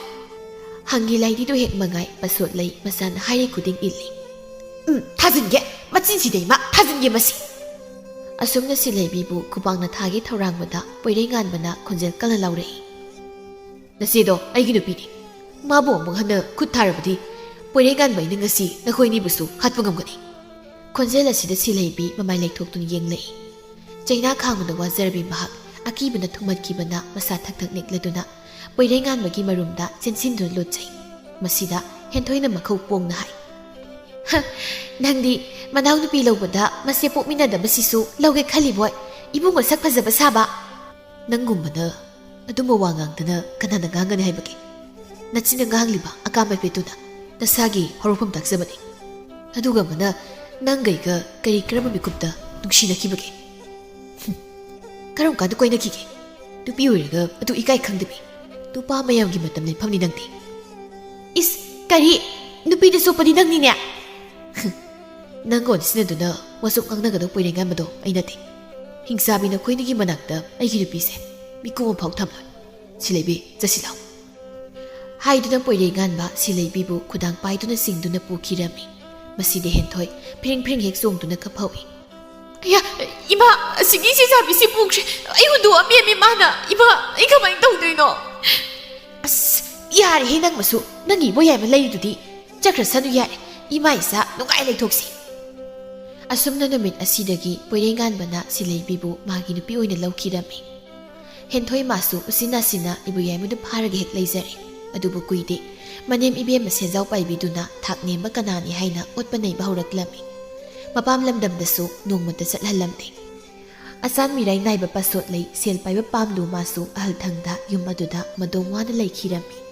S1: ꯍꯪꯒꯤ ꯂꯥꯏꯗꯤꯗꯨ ꯍꯦꯛ ꯃꯉꯥꯏ ꯄꯥꯁꯣꯠꯂꯩ ꯃꯆꯥꯅ ꯍꯥꯏꯔꯤ ꯈꯨꯗꯤꯡ ꯏꯜꯂꯤ ꯊꯥꯖꯤꯟꯒꯦ ꯃꯆꯤꯟꯁꯤꯗ ꯏꯃꯥ ꯊꯥꯖꯤꯟꯒꯦ ꯃꯁꯤ ꯑꯁꯨꯝꯅ ꯁꯤꯂꯩꯕꯤꯕꯨ ꯈꯨꯕꯥꯛꯅ ꯊꯥꯒꯦ ꯊꯧꯔꯥꯡꯕꯗ ꯄꯣꯏꯔꯩꯉꯥꯟꯕꯅ ꯈꯣꯟꯖꯦꯜ ꯀꯟꯅ ꯂꯥꯎꯔꯛꯏ ꯅꯆꯦꯗꯣ ꯑꯩꯒꯤ ꯅꯨꯄꯤꯅꯤ ꯃꯥꯕꯨ ꯑꯃꯨꯛ ꯍꯟꯅ ꯈꯨꯠ ꯊꯥꯔꯕꯗꯤ ꯄꯣꯏꯔꯩꯉꯥꯟꯕ ꯑꯩꯅ ꯉꯁꯤ ꯅꯈꯣꯏꯅꯤꯕꯨꯁꯨ ꯍꯥꯠꯄ ꯉꯝꯒꯅꯤ ꯈꯣꯟꯖꯦꯜ ꯑꯁꯤꯗ ꯁꯤꯂꯩꯕꯤ ꯃꯃꯥꯏ ꯂꯩꯊꯣꯛꯇꯨꯅ ꯌꯦꯡꯂꯛꯏ ꯆꯩꯅꯥ ꯈꯥꯡꯕꯅ ꯋꯥꯖꯔꯕꯤ ꯃꯍꯥꯛ ꯑꯀꯤꯕꯅ ꯊꯨꯝꯍꯠꯈꯤꯕꯅ ꯃꯁꯥ ꯊꯛ ꯊꯛ ꯅꯤꯛꯂꯗꯨꯅ ꯄꯣꯏꯔꯩꯉꯥꯟꯕꯒꯤ ꯃꯔꯨꯝꯗ ꯆꯦꯟꯁꯤꯟꯗꯨꯅ ꯂꯣꯠꯆꯩ ꯃꯁꯤꯗ ꯍꯦꯟꯊꯣꯏꯅ ꯃꯈꯧ ꯄꯣꯡꯅ ꯍꯥꯏ ꯅꯪꯗꯤ ꯃꯅꯥꯎꯅꯨꯄꯤ ꯂꯧꯕꯗ ꯃꯁꯦ ꯄꯣꯛꯃꯤꯟꯅꯗꯕꯁꯤꯁꯨ ꯂꯧꯒꯦ ꯈꯜꯂꯤꯕꯣꯏ ꯏꯕꯨꯡꯒ ꯁꯛ ꯐꯖꯕ ꯁꯥꯕ ꯅꯪꯒꯨꯝꯕꯅ ꯑꯗꯨꯝꯕ ꯋꯥ ꯉꯥꯡꯗꯅ ꯀꯅꯥꯅ ꯉꯥꯡꯒꯅꯤ ꯍꯥꯏꯕꯒꯦ ꯅꯆꯤꯟꯅ ꯉꯥꯡꯂꯤꯕ ꯑꯀꯥꯝꯕ ꯅꯁꯥꯒꯤ ꯍꯧꯔꯛꯐꯝ ꯇꯥꯛꯆꯕꯅꯤ ꯑꯗꯨꯒ ꯑꯃꯅ ꯅꯪꯒꯩꯒ ꯀꯔꯤ ꯀꯔꯝꯕ ꯃꯤꯀꯨꯞꯇ ꯅꯨꯡꯁꯤꯅꯈꯤꯕꯒꯦ ꯀꯔꯝ ꯀꯥꯟꯗ ꯀꯣꯏꯅꯈꯤꯒꯦ ꯅꯨꯄꯤ ꯑꯣꯏꯔꯒ ꯑꯗꯨ ꯏꯀꯥꯏ ꯈꯪꯗꯕꯤ ꯅꯨꯄꯥ ꯃꯌꯥꯝꯒꯤ ꯃꯇꯝ ꯂꯦꯟꯐꯝꯅꯤ ꯅꯪꯗꯤ ꯏꯁ ꯀꯔꯤ ꯅꯨꯄꯤꯗ ꯁꯣꯛꯄꯗꯤ ꯅꯪꯅꯤꯅꯦ ꯅꯪꯉꯣꯟ ꯁꯤꯟꯅꯗꯨꯅ ꯋꯥꯁꯨꯛ ꯉꯥꯡꯅꯒꯗꯧ ꯄꯣꯏꯔꯩꯉꯥꯟꯕꯗꯣ ꯑꯩ ꯅꯠꯇꯦ ꯍꯤꯡꯁꯥꯕꯤ ꯅꯈꯣꯏꯅꯤꯒꯤ ꯃꯅꯥꯛꯇ ꯑꯩꯒꯤ ꯅꯨꯄꯤꯁꯦ ꯃꯤꯀꯨꯝ ꯑꯃꯐꯥꯎ ꯊꯝꯂꯣꯏ ꯁꯤꯂꯩꯕꯤ ꯆꯠꯁꯤ ꯂꯥꯎ ꯍꯥꯏꯗꯨꯅ ꯄꯣꯏꯔꯩꯉꯥꯟꯕ ꯁꯤꯂꯩꯕꯤꯕꯨ ꯈꯨꯗꯥꯡ ꯄꯥꯏꯗꯨꯅ ꯆꯤꯡꯗꯨꯅ ꯄꯨꯈꯤꯔꯝꯃꯤ ꯃꯁꯤꯗ ꯍꯦꯟꯊꯣꯏ ꯐꯤꯔꯤꯡ ꯐꯤꯔꯤꯡ ꯍꯦꯛ ꯆꯣꯡꯗꯨꯅ ꯀꯞꯍꯧꯏ ꯑꯌꯥ ꯏꯃꯥ ꯑꯁꯤꯒꯤ ꯁꯤꯖꯥꯕꯤꯁꯤ ꯄꯨꯈ꯭ꯔꯦ ꯑꯩ ꯍꯨꯟꯗꯣꯛꯑꯝꯃꯦ ꯃꯥꯅ ꯏꯃꯥ ꯑꯩ ꯀꯃꯥꯏꯅ ꯇꯧꯗꯣꯏꯅꯣ ꯑꯁ ꯌꯥꯔꯦꯍꯦ ꯅꯪ ꯃꯁꯨ ꯅꯪꯒꯤ ꯏꯕꯣꯌꯥꯏꯃ ꯂꯩꯔꯤꯗꯨꯗꯤ ꯆꯠꯈ꯭ꯔꯁꯅꯨ ꯌꯥꯔꯦ ꯏꯃꯥ ꯏꯆꯥ ꯅꯨꯡꯉꯥꯏ ꯂꯩꯊꯣꯛꯁꯤ ꯑꯁꯨꯝꯅ ꯅꯨꯃꯤꯠ ꯑꯁꯤꯗꯒꯤ ꯄꯣꯏꯔꯩꯉꯥꯟꯕꯅ ꯁꯤꯂꯩꯕꯤꯕꯨ ꯃꯥꯒꯤ ꯅꯨꯄꯤ ꯑꯣꯏꯅ ꯂꯧꯈꯤꯔꯝꯃꯤ ꯍꯦꯟꯊꯣꯏ ꯃꯥꯁꯨ ꯎꯁꯤꯟꯅꯁꯤꯅ ꯏꯕꯣꯌꯥꯏꯃꯗꯨ ꯐꯥꯔꯒ ꯍꯦꯛ ꯂꯩꯖꯔꯦ ꯑꯗꯨꯕꯨ ꯀꯨꯏꯗꯦ ꯃꯅꯦꯝ ꯏꯕꯦꯝꯃ ꯁꯦꯟꯖꯥꯎ ꯄꯥꯏꯕꯤꯗꯨꯅ ꯊꯥꯛ ꯅꯦꯝꯕ ꯀꯅꯥꯅꯤ ꯍꯥꯏꯅ ꯑꯣꯠꯄ ꯅꯩꯕ ꯍꯧꯔꯛꯂꯝꯃꯤ ꯃꯄꯥꯝ ꯂꯝꯗꯝꯗꯁꯨ ꯅꯣꯡꯃꯇ ꯆꯠꯍꯜꯂꯝꯗꯦ ꯑꯆꯥꯟ ꯃꯤꯔꯥꯏ ꯅꯥꯏꯕ ꯄꯥꯁꯣꯠ ꯂꯩ ꯁꯦꯜ ꯄꯥꯏꯕ ꯄꯥꯝꯂꯨ ꯃꯥꯁꯨ ꯑꯍꯜ ꯊꯪꯗ ꯌꯨꯝ ꯑꯗꯨꯗ ꯃꯗꯣꯝ ꯋꯥꯅ ꯂꯩꯈꯤꯔꯝꯃꯤ